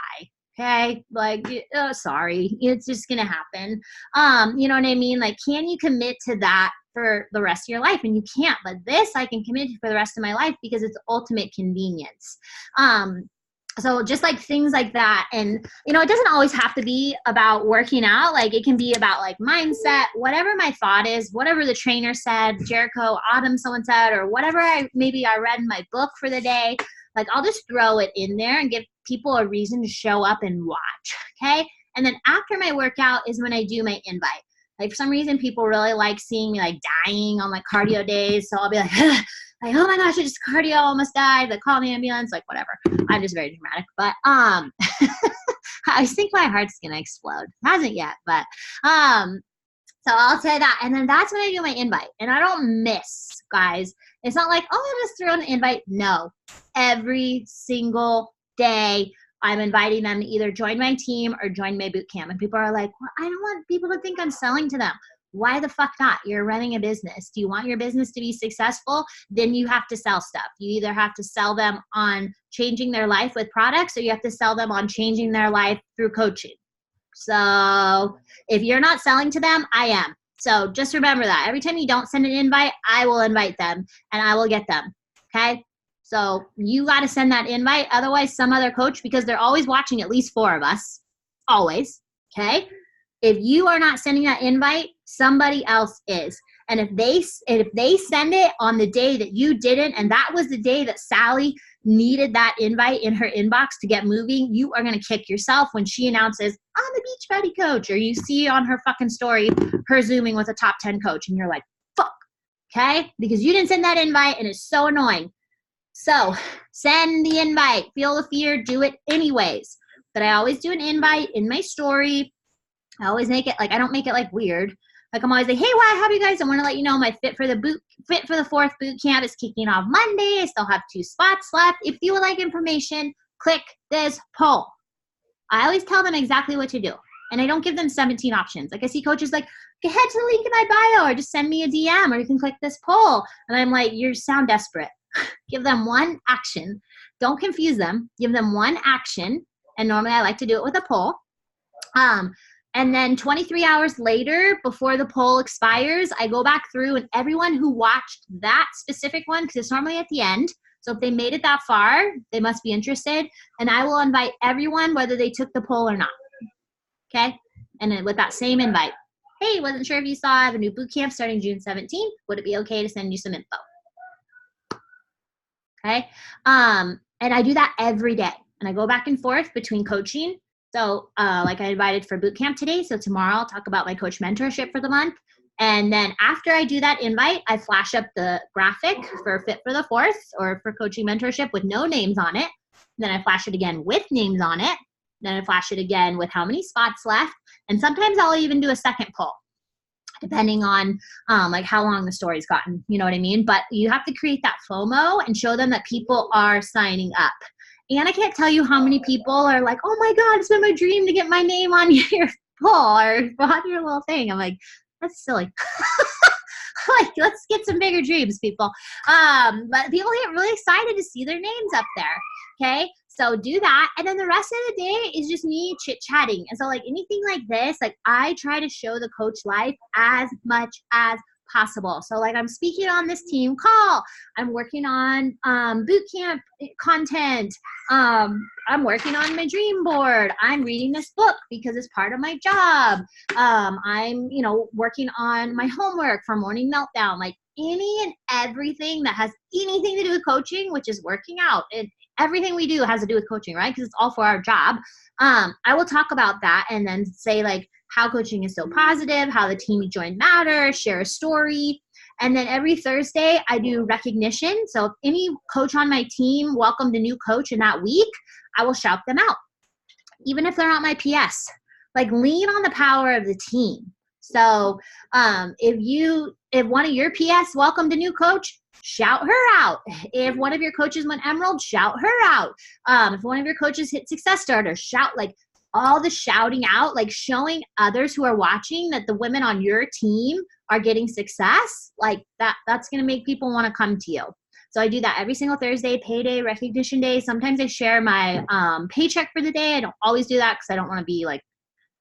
Okay. Like, sorry, it's just going to happen. You know what I mean? Like, can you commit to that for the rest of your life? And you can't, but this I can commit to for the rest of my life because it's ultimate convenience. So just like things like that. And, it doesn't always have to be about working out. Like it can be about like mindset, whatever my thought is, whatever the trainer said, Jericho, Autumn, someone said, or whatever maybe I read in my book for the day. Like I'll just throw it in there and give people a reason to show up and watch. Okay. And then after my workout is when I do my invite. Like for some reason, people really like seeing me like dying on like cardio days. So I'll be like, like, oh my gosh, I just cardio almost died. Like call the ambulance, like whatever. I'm just very dramatic. But I think my heart's gonna explode. Hasn't yet, but so I'll say that. And then that's when I do my invite. And I don't miss, guys. It's not like, oh, I just threw an invite. No. Every single day I'm inviting them to either join my team or join my boot camp. And people are like, well, I don't want people to think I'm selling to them. Why the fuck not? You're running a business. Do you want your business to be successful? Then you have to sell stuff. You either have to sell them on changing their life with products, or you have to sell them on changing their life through coaching. So if you're not selling to them, I am. So just remember that. Every time you don't send an invite, I will invite them and I will get them. Okay? So you got to send that invite. Otherwise, some other coach, because they're always watching at least 4 of us. Always. Okay? If you are not sending that invite, somebody else is. And if they send it on the day that you didn't, and that was the day that Sally needed that invite in her inbox to get moving, you are going to kick yourself when she announces, I'm the Beachbody coach, or you see on her fucking story, her Zooming with a top 10 coach, and you're like, fuck, okay? Because you didn't send that invite, and it's so annoying. So send the invite, feel the fear, do it anyways. But I always do an invite in my story. I always make it like, I don't make it like weird. Like I'm always like, hey, why have you guys? I want to let you know my Fit for the 4th boot camp is kicking off Monday. I still have 2 spots left. If you would like information, click this poll. I always tell them exactly what to do. And I don't give them 17 options. Like I see coaches like, head to the link in my bio or just send me a DM or you can click this poll. And I'm like, you sound desperate. Give them one action. Don't confuse them. Give them one action. And normally I like to do it with a poll. And then 23 hours later, before the poll expires, I go back through and everyone who watched that specific one, because it's normally at the end. So if they made it that far, they must be interested. And I will invite everyone, whether they took the poll or not. Okay? And then with that same invite. Hey, wasn't sure if you saw I have a new boot camp starting June 17th. Would it be okay to send you some info? Okay? And I do that every day. And I go back and forth between coaching. So like I invited for boot camp today. So tomorrow I'll talk about my coach mentorship for the month. And then after I do that invite, I flash up the graphic for Fit for the 4th or for coaching mentorship with no names on it. Then I flash it again with names on it. Then I flash it again with how many spots left. And sometimes I'll even do a second poll, depending on like how long the story's gotten, you know what I mean? But you have to create that FOMO and show them that people are signing up. And I can't tell you how many people are like, oh my God, it's been my dream to get my name on your poll or on your little thing. I'm like, that's silly. Like, let's get some bigger dreams, people. But people get really excited to see their names up there. Okay. So do that. And then the rest of the day is just me chit chatting. And so like anything like this, like I try to show the coach life as much as possible. So like I'm speaking on this team call. I'm working on boot camp content. I'm working on my dream board. I'm reading this book because it's part of my job. I'm, working on my homework for Morning Meltdown. Like any and everything that has anything to do with coaching, which is working out. Everything we do has to do with coaching, right? Because it's all for our job. I will talk about that and then say like how coaching is so positive, how the team you joined matters, share a story. And then every Thursday I do recognition. So if any coach on my team welcomed a new coach in that week, I will shout them out. Even if they're not my PS, like lean on the power of the team. So if one of your PS welcomed a new coach, shout her out. If one of your coaches went Emerald, shout her out. If one of your coaches hit Success Starter, shout. Like all the shouting out, like showing others who are watching that the women on your team are getting success, like that's going to make people want to come to you. So I do that every single Thursday, payday, recognition day. Sometimes I share my paycheck for the day. I don't always do that because I don't want to be like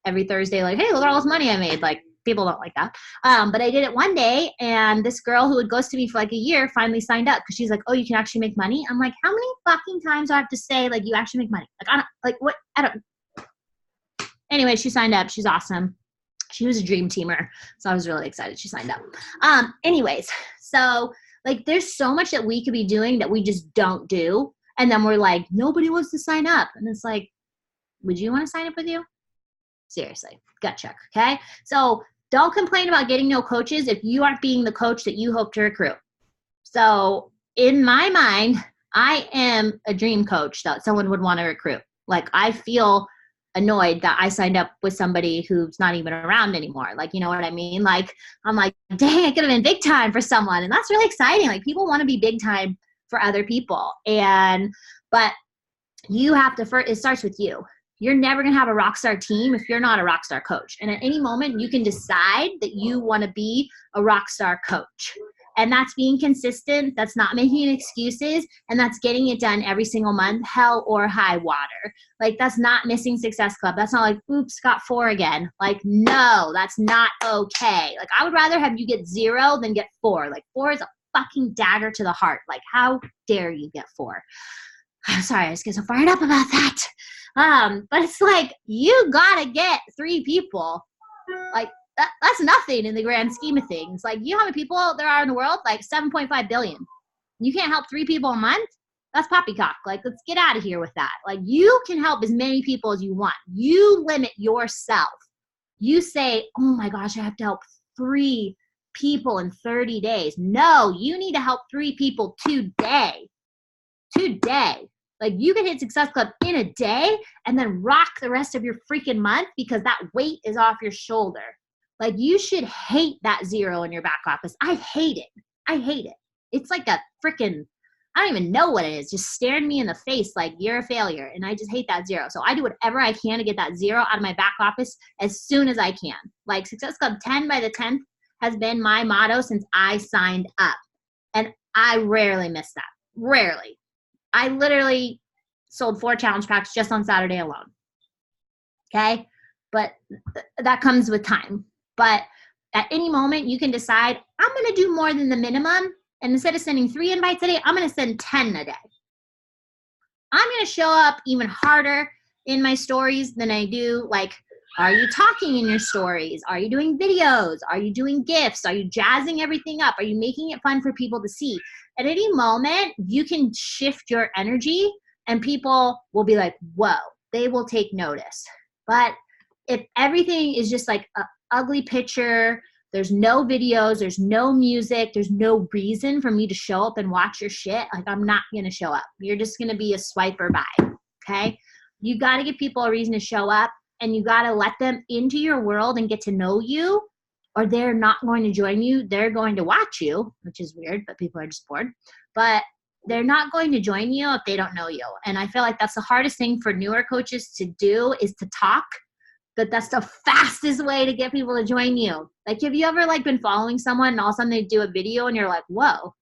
every Thursday, like, hey, look at all this money I made. Like people don't like that. But I did it one day, and this girl who had ghosted me for like a year finally signed up because she's like, oh, you can actually make money. I'm like, how many fucking times do I have to say like you actually make money? Like I don't like what I don't. Anyway, she signed up. She's awesome. She was a dream teamer. So I was really excited she signed up. Anyways, so like there's so much that we could be doing that we just don't do. And then we're like, nobody wants to sign up. And it's like, would you want to sign up with you? Seriously, gut check. Okay. So don't complain about getting no coaches if you aren't being the coach that you hope to recruit. So in my mind, I am a dream coach that someone would want to recruit. Like I feel annoyed that I signed up with somebody who's not even around anymore. Like, you know what I mean? Like, I'm like, dang, I could have been big time for someone. And that's really exciting. Like people want to be big time for other people. But you have to first, it starts with you. You're never going to have a rock star team if you're not a rock star coach. And at any moment you can decide that you want to be a rock star coach. And that's being consistent. That's not making excuses. And that's getting it done every single month, hell or high water. Like that's not missing Success Club. That's not like, oops, got 4 again. Like, no, that's not okay. Like I would rather have you get 0 than get 4. Like 4 is a fucking dagger to the heart. Like how dare you get 4? I'm sorry, I just get so fired up about that. But it's like, you gotta get 3 people. Like, that's nothing in the grand scheme of things. Like, you know how many people there are in the world? Like 7.5 billion. You can't help 3 people a month? That's poppycock. Like, let's get out of here with that. Like, you can help as many people as you want. You limit yourself. You say, oh my gosh, I have to help 3 people in 30 days. No, you need to help 3 people today. Today. Like you can hit Success Club in a day and then rock the rest of your freaking month because that weight is off your shoulder. Like you should hate that 0 in your back office. I hate it. I hate it. It's like a freaking, I don't even know what it is. Just staring me in the face like you're a failure. And I just hate that 0. So I do whatever I can to get that 0 out of my back office as soon as I can. Like Success Club 10 by the 10th has been my motto since I signed up. And I rarely miss that. Rarely. I literally sold 4 challenge packs just on Saturday alone. Okay. But that comes with time. But at any moment you can decide I'm going to do more than the minimum. And instead of sending 3 invites a day, I'm going to send 10 a day. I'm going to show up even harder in my stories than I do. Like, are you talking in your stories? Are you doing videos? Are you doing GIFs? Are you jazzing everything up? Are you making it fun for people to see? At any moment, you can shift your energy and people will be like, whoa, they will take notice. But if everything is just like an ugly picture There's no videos, there's no music, there's no reason for me to show up and watch your shit. Like, I'm not going to show up. You're just going to be a swiper by, okay? You got to give people a reason to show up, and you got to let them into your world and get to know you, or they're not going to join you. They're going to watch you, which is weird, but people are just bored. But they're not going to join you if they don't know you. And I feel like that's the hardest thing for newer coaches to do, is to talk. But that's the fastest way to get people to join you. Like, have you ever like been following someone and all of a sudden they do a video and you're like, whoa,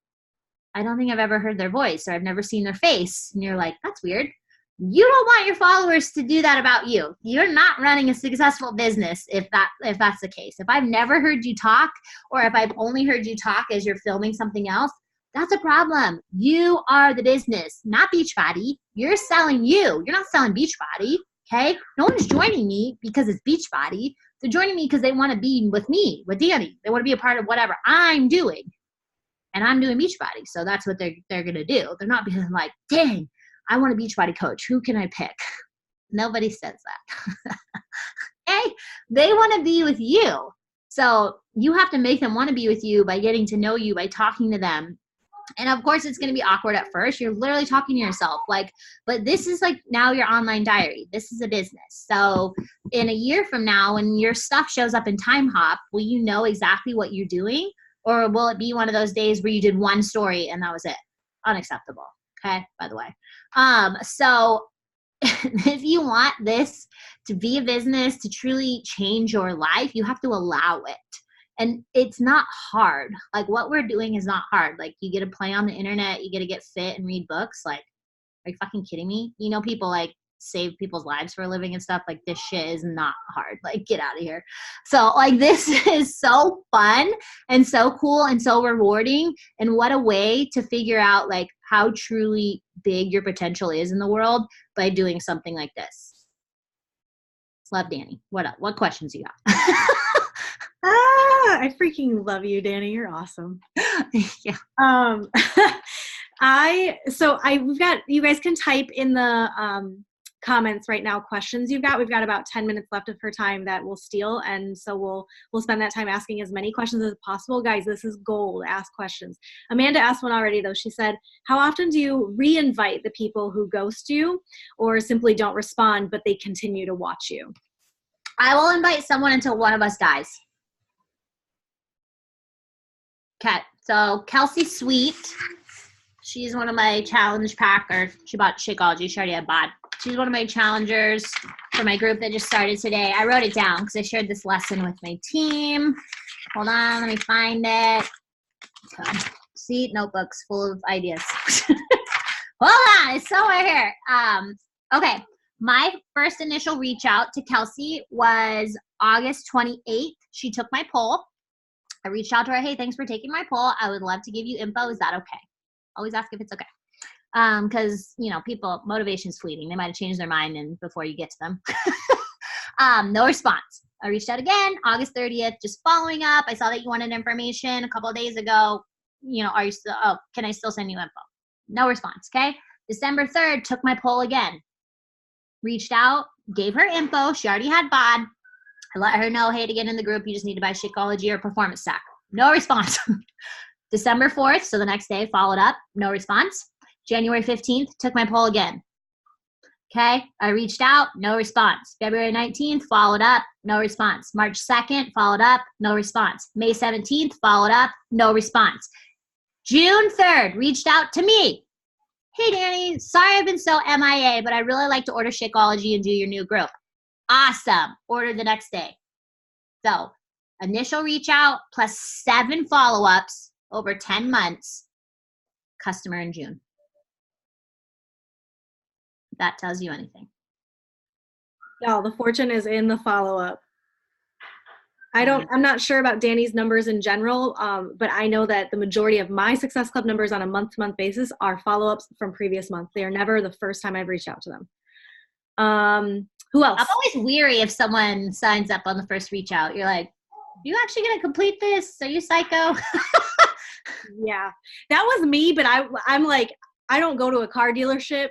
I don't think I've ever heard their voice, or I've never seen their face. And you're like, that's weird. You don't want your followers to do that about you. You're not running a successful business if that's the case. If I've never heard you talk, or if I've only heard you talk as you're filming something else, that's a problem. You are the business, not Beachbody. You're selling you. You're not selling Beachbody, okay? No one's joining me because it's Beachbody. They're joining me because they want to be with me, with Danny. They want to be a part of whatever I'm doing. And I'm doing Beachbody. So that's what they're going to do. They're not being like, dang, I want a Beachbody coach. Who can I pick? Nobody says that. Okay? They want to be with you. So you have to make them want to be with you by getting to know you, by talking to them. And of course, it's going to be awkward at first. You're literally talking to yourself. Like, but this is like now your online diary. This is a business. So in a year from now, when your stuff shows up in Time Hop, will you know exactly what you're doing? Or will it be one of those days where you did one story and that was it? Unacceptable. Okay, by the way. So if you want this to be a business, to truly change your life, you have to allow it. And it's not hard. Like, what we're doing is not hard. Like, you get to play on the internet, you get to get fit and read books. Like, are you fucking kidding me? You know, people like save people's lives for a living and stuff. Like, this shit is not hard. Like, get out of here. So like, this is so fun and so cool and so rewarding. And what a way to figure out like how truly big your potential is in the world by doing something like this. Love, Danny. What up? What questions you got? I freaking love you, Danny. You're awesome. Yeah. We've got, you guys can type in the comments right now questions you've got. We've got about 10 minutes left of her time that we'll steal, and so we'll spend that time asking as many questions as possible. Guys, this is gold. Ask questions. Amanda asked one already though. She said, how often do you re-invite the people who ghost you or simply don't respond but they continue to watch you? I will invite someone until one of us dies. Okay, so Kelsey Sweet, she's one of my challenge packers. She bought Shakeology. She already had bod. She's one of my challengers for my group that just started today. I wrote it down because I shared this lesson with my team. Hold on, let me find it. Okay. See, notebooks full of ideas. Hold on, it's somewhere here. Okay, my first initial reach out to Kelsey was August 28th. She took my poll. I reached out to her, hey, thanks for taking my poll. I would love to give you info. Is that okay? Always ask if it's okay. Because, you know, people, motivation's fleeting. They might have changed their mind and before you get to them. No response. I reached out again, August 30th, just following up. I saw that you wanted information a couple of days ago. You know, can I still send you info? No response, okay? December 3rd, took my poll again. Reached out, gave her info. She already had bod. I let her know, hey, to get in the group, you just need to buy Shakeology or Performance Stack. No response. December 4th, so the next day, followed up. No response. January 15th, took my poll again. Okay, I reached out, no response. February 19th, followed up, no response. March 2nd, followed up, no response. May 17th, followed up, no response. June 3rd, reached out to me. Hey, Danny, sorry I've been so MIA, but I'd really like to order Shakeology and do your new group. Awesome. Ordered the next day. So initial reach out plus 7 follow-ups over 10 months. Customer in June. That tells you anything. No, the fortune is in the follow-up. I'm not sure about Danny's numbers in general, but I know that the majority of my Success Club numbers on a month-to-month basis are follow-ups from previous months. They are never the first time I've reached out to them. Who else? I'm always weary if someone signs up on the first reach out. You're like, are you actually going to complete this? Are you psycho? Yeah, that was me, but I'm like, I don't go to a car dealership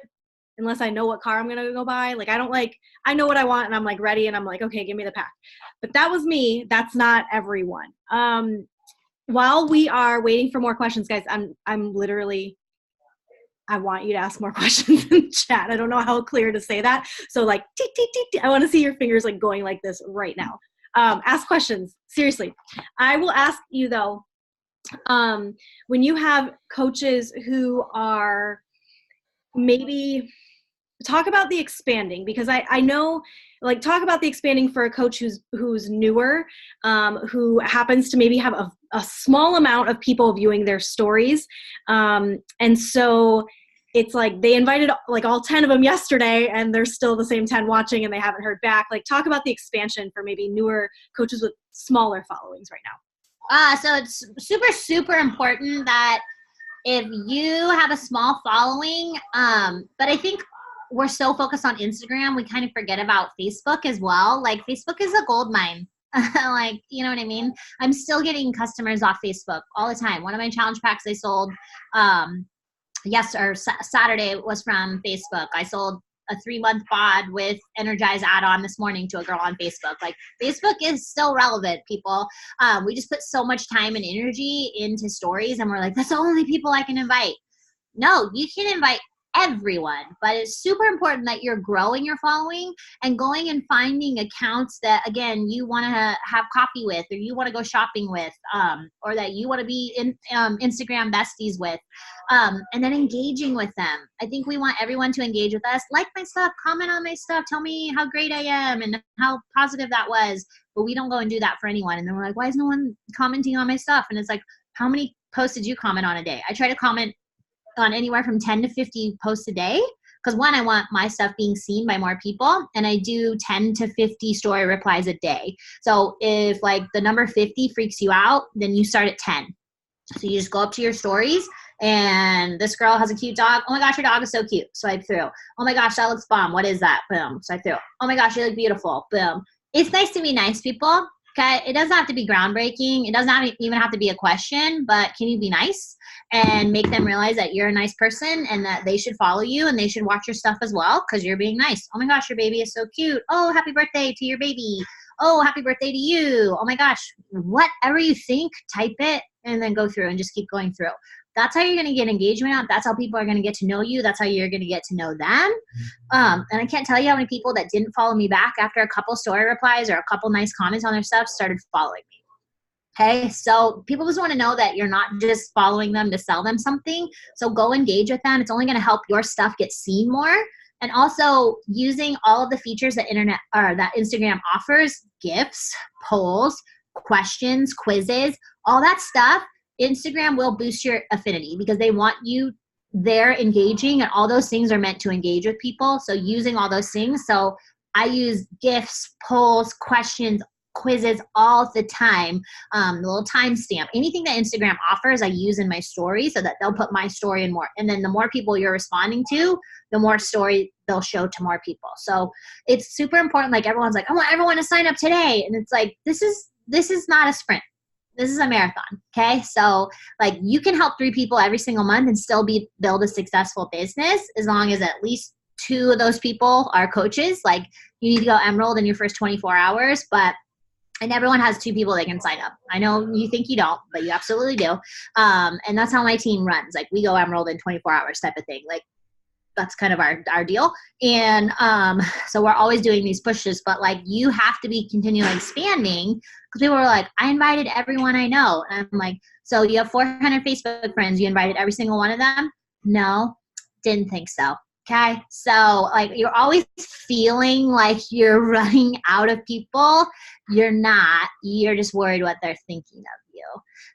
unless I know what car I'm going to go buy. Like, I don't like, I know what I want and I'm like ready and I'm like, okay, give me the pack. But that was me. That's not everyone. While we are waiting for more questions, guys, I'm literally, I want you to ask more questions in the chat. I don't know how clear to say that. So like, tick, tick, tick, tick. I want to see your fingers like going like this right now. Ask questions. Seriously. I will ask you though, when you have coaches who are maybe, talk about the expanding, because I know, like, talk about the expanding for a coach who's newer, who happens to maybe have a small amount of people viewing their stories. And so it's like they invited like all 10 of them yesterday and there's still the same 10 watching and they haven't heard back. Like, talk about the expansion for maybe newer coaches with smaller followings right now. So it's super, super important that if you have a small following, but I think we're so focused on Instagram, we kind of forget about Facebook as well. Like, Facebook is a gold mine. Like, you know what I mean? I'm still getting customers off Facebook all the time. One of my challenge packs I sold Saturday was from Facebook. I sold a 3-month bod with Energize add-on this morning to a girl on Facebook. Like, Facebook is still relevant, people. We just put so much time and energy into stories and we're like, that's the only people I can invite. No, you can invite everyone, but it's super important that you're growing your following and going and finding accounts that, again, you want to have coffee with, or you want to go shopping with, or that you want to be in Instagram besties with, and then engaging with them. I think we want everyone to engage with us, like my stuff, comment on my stuff, tell me how great I am and how positive that was. But we don't go and do that for anyone. And then we're like, why is no one commenting on my stuff? And it's like, how many posts did you comment on a day? I try to comment on anywhere from 10 to 50 posts a day, because one, I want my stuff being seen by more people, and I do 10 to 50 story replies a day. So if like the number 50 freaks you out, then you start at 10. So you just go up to your stories, and this girl has a cute dog. Oh my gosh, your dog is so cute. Swipe through. Oh my gosh, that looks bomb. What is that? Boom. Swipe through. Oh my gosh, you look beautiful. Boom. It's nice to be nice, people. Okay, it doesn't have to be groundbreaking. It doesn't even have to be a question, but can you be nice and make them realize that you're a nice person and that they should follow you and they should watch your stuff as well because you're being nice. Oh my gosh, your baby is so cute. Oh, happy birthday to your baby. Oh, happy birthday to you. Oh my gosh, whatever you think, type it and then go through and just keep going through. That's how you're going to get engagement out. That's how people are going to get to know you. That's how you're going to get to know them. And I can't tell you how many people that didn't follow me back after a couple story replies or a couple nice comments on their stuff started following me. Okay, so people just want to know that you're not just following them to sell them something. So go engage with them. It's only going to help your stuff get seen more. And also using all of the features that that Instagram offers, gifts, polls, questions, quizzes, all that stuff. Instagram will boost your affinity because they want you there engaging, and all those things are meant to engage with people. So using all those things. So I use gifts, polls, questions, quizzes all the time. The little timestamp, anything that Instagram offers, I use in my story so that they'll put my story in more. And then the more people you're responding to, the more story they'll show to more people. So it's super important. Like, everyone's like, I want everyone to sign up today. And it's like, this is not a sprint. This is a marathon, okay? So, like, you can help 3 people every single month and still build a successful business as long as at least 2 of those people are coaches. Like, you need to go Emerald in your first 24 hours, and everyone has 2 people they can sign up. I know you think you don't, but you absolutely do. And that's how my team runs. Like, we go Emerald in 24 hours type of thing. Like, that's kind of our deal. And so we're always doing these pushes, but like, you have to be continually expanding, because people were like, I invited everyone I know. And I'm like, so you have 400 Facebook friends. You invited every single one of them? No, didn't think so. Okay. So like, you're always feeling like you're running out of people. You're not. You're just worried what they're thinking of you.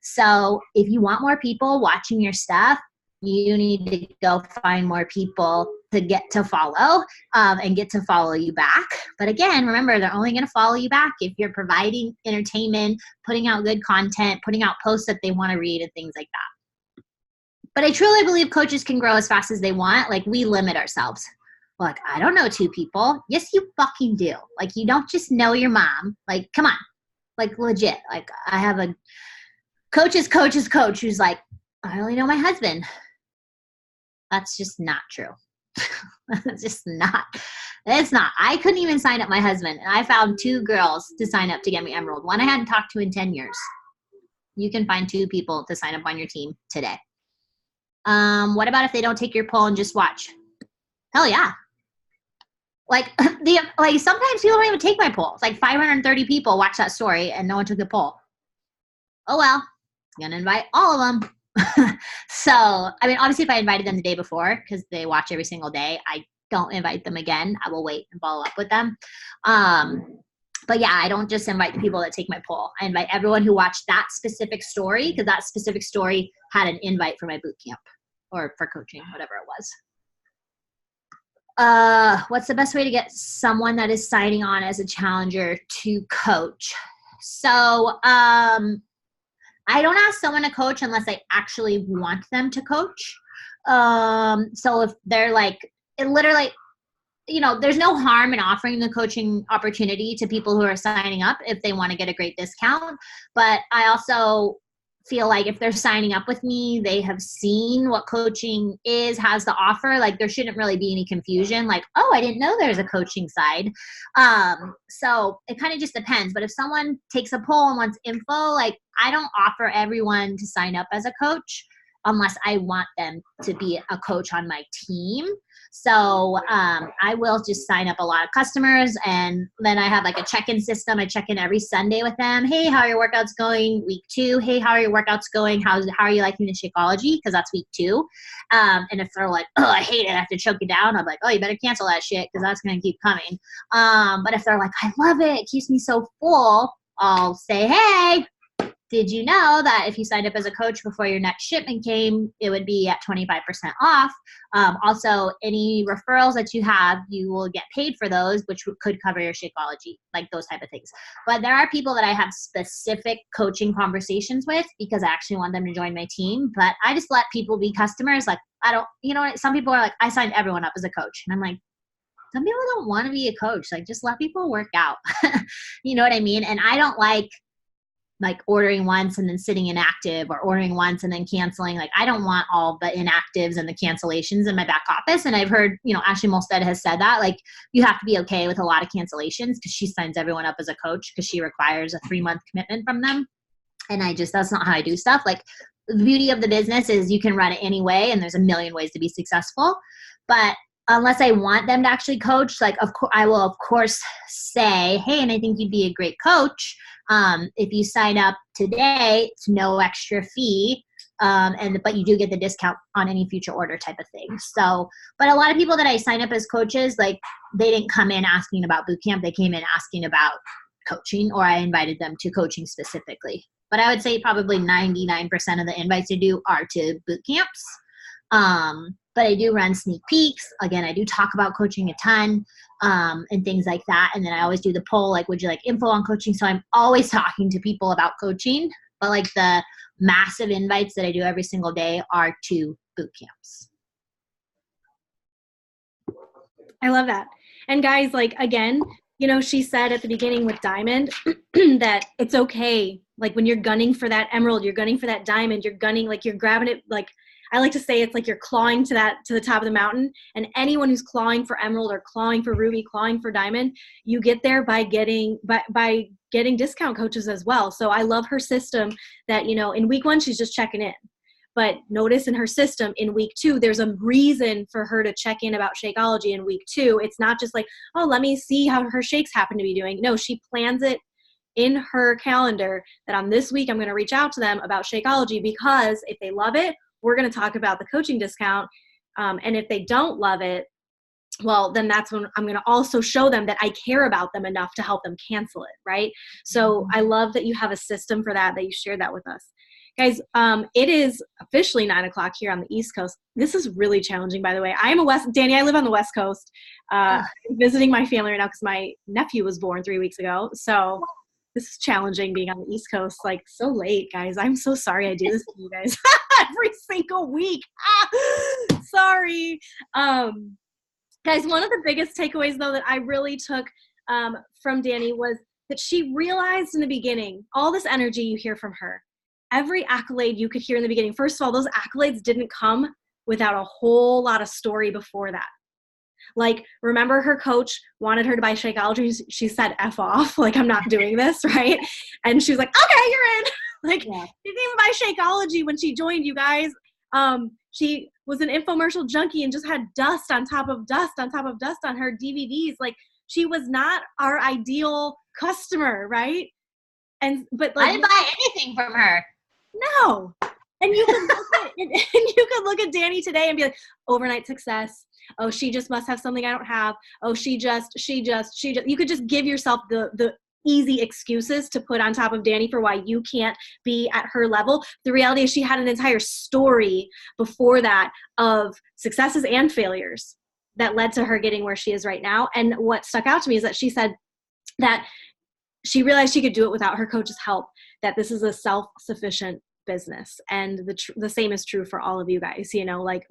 So if you want more people watching your stuff, you need to go find more people to get to follow and get to follow you back. But again, remember, they're only going to follow you back if you're providing entertainment, putting out good content, putting out posts that they want to read and things like that. But I truly believe coaches can grow as fast as they want. Like, we limit ourselves. Like, I don't know 2 people. Yes, you fucking do. Like, you don't just know your mom. Like, come on. Like, legit. Like, I have a coach's coach who's like, I only know my husband. That's just not true. It's just not. It's not. I couldn't even sign up my husband. And I found 2 girls to sign up to get me Emerald. One I hadn't talked to in 10 years. You can find 2 people to sign up on your team today. What about if they don't take your poll and just watch? Hell yeah. Like sometimes people don't even take my poll. It's like 530 people watch that story and no one took the poll. Oh well, I'm gonna invite all of them. So, I mean, obviously if I invited them the day before, because they watch every single day, I don't invite them again. I will wait and follow up with them. But yeah, I don't just invite the people that take my poll. I invite everyone who watched that specific story, because that specific story had an invite for my boot camp or for coaching, whatever it was. What's the best way to get someone that is signing on as a challenger to coach? So, I don't ask someone to coach unless I actually want them to coach. So if they're like, it literally, there's no harm in offering the coaching opportunity to people who are signing up if they want to get a great discount. But I also feel like if they're signing up with me, they have seen what coaching has to offer. Like there shouldn't really be any confusion. Like, oh, I didn't know there's a coaching side. So it kind of just depends. But if someone takes a poll and wants info, like I don't offer everyone to sign up as a coach unless I want them to be a coach on my team. So I will just sign up a lot of customers, and then I have like a check-in system. I check in every Sunday with them. Hey, how are your workouts going? Week 2. Hey, how are your workouts going? How are you liking the Shakeology? Because that's week 2. And if they're like, oh, I hate it, I have to choke it down, I'm like, oh, you better cancel that shit because that's going to keep coming. But if they're like, I love it, it keeps me so full, I'll say, hey, did you know that if you signed up as a coach before your next shipment came, it would be at 25% off? Also, any referrals that you have, you will get paid for those, which could cover your Shakeology, like those type of things. But there are people that I have specific coaching conversations with because I actually want them to join my team. But I just let people be customers. Like, I don't, some people are like, I signed everyone up as a coach. And I'm like, some people don't want to be a coach. Like, just let people work out. You know what I mean? And I don't like ordering once and then sitting inactive, or ordering once and then canceling. Like I don't want all the inactives and the cancellations in my back office. And I've heard, Ashley Molstead has said that, like, you have to be okay with a lot of cancellations because she signs everyone up as a coach because she requires a 3-month commitment from them. And that's not how I do stuff. Like the beauty of the business is you can run it any way and there's a million ways to be successful. But unless I want them to actually coach, like I will of course say, hey, and I think you'd be a great coach. If you sign up today, it's no extra fee. But you do get the discount on any future order type of thing. So, but a lot of people that I sign up as coaches, like they didn't come in asking about boot camp. They came in asking about coaching, or I invited them to coaching specifically. But I would say probably 99% of the invites I do are to boot camps. But I do run sneak peeks. Again, I do talk about coaching a ton, and things like that. And then I always do the poll, like, would you like info on coaching? So I'm always talking to people about coaching, but like the massive invites that I do every single day are to boot camps. I love that. And guys, like, again, she said at the beginning with Diamond that it's okay. Like when you're gunning for that emerald, you're gunning for that diamond, you're gunning, like you're grabbing it. Like I like to say, it's like you're clawing to the top of the mountain. And anyone who's clawing for emerald or clawing for ruby, clawing for diamond, you get there by getting discount coaches as well. So I love her system that, in week 1, she's just checking in. But notice in her system in week 2, there's a reason for her to check in about Shakeology in week 2. It's not just like, oh, let me see how her shakes happen to be doing. No, she plans it in her calendar that on this week, I'm going to reach out to them about Shakeology, because if they love it, we're going to talk about the coaching discount. And if they don't love it, well, then that's when I'm going to also show them that I care about them enough to help them cancel it. Right. So I love that you have a system for that you shared that with us. Guys, it is officially 9:00 here on the East Coast. This is really challenging, by the way. Danny, I live on the West Coast, visiting my family right now because my nephew was born 3 weeks ago. So this is challenging being on the East Coast, like so late, guys. I'm so sorry I do this to you guys every single week. Sorry. Guys, one of the biggest takeaways, though, that I really took from Danny was that she realized in the beginning, all this energy you hear from her, every accolade you could hear in the beginning. First of all, those accolades didn't come without a whole lot of story before that. Like, remember her coach wanted her to buy Shakeology. She said, F off. Like, I'm not doing this, right? And she was like, okay, you're in. Like, Yeah. she didn't even buy Shakeology when she joined, you guys. She was an infomercial junkie and just had dust on top of dust on top of dust on her DVDs. Like, she was not our ideal customer, right? But like, I didn't buy anything from her. no. And you could look at Danny today and be like, overnight success. Oh, she just must have something I don't have. Oh, she just. You could just give yourself the easy excuses to put on top of Danny for why you can't be at her level. The reality is she had an entire story before that of successes and failures that led to her getting where she is right now. And what stuck out to me is that she said that she realized she could do it without her coach's help, that this is a self-sufficient business. And the same is true for all of you guys. You know, like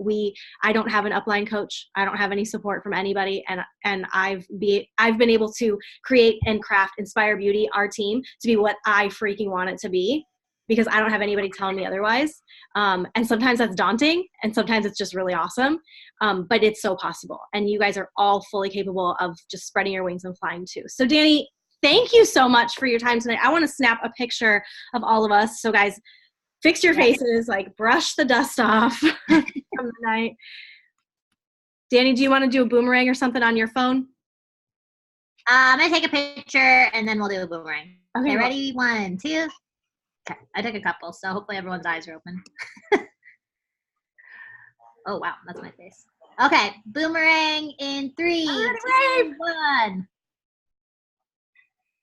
I don't have an upline coach. I don't have any support from anybody. And I've been able to create and craft Inspire Beauty, our team, to be what I freaking want it to be, because I don't have anybody telling me otherwise. And sometimes that's daunting, and sometimes it's just really awesome. But it's so possible. And you guys are all fully capable of just spreading your wings and flying too. So Danny, thank you so much for your time tonight. I want to snap a picture of all of us. So guys, fix your faces, like brush the dust off from the night. Danny, do you want to do a boomerang or something on your phone? I'm going to take a picture and then we'll do a boomerang. Okay, ready? 1, 2. Okay, I took a couple, so hopefully everyone's eyes are open. Oh, wow, that's my face. Okay, boomerang in 3, 2, 1.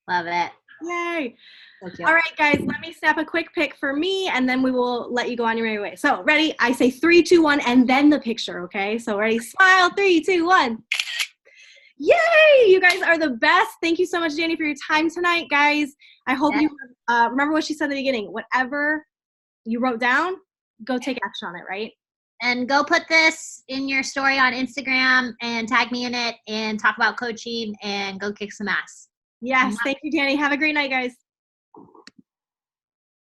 Love it. Yay. All right, guys, let me snap a quick pic for me, and then we will let you go on your merry way. So ready? I say 3, 2, 1, and then the picture, okay? So ready? Smile. 3, 2, 1. Yay! You guys are the best. Thank you so much, Danny, for your time tonight, guys. I hope you remember what she said in the beginning. Whatever you wrote down, go take action on it, right? And go put this in your story on Instagram and tag me in it and talk about coaching and go kick some ass. Yes. Thank you, Danny. Have a great night, guys.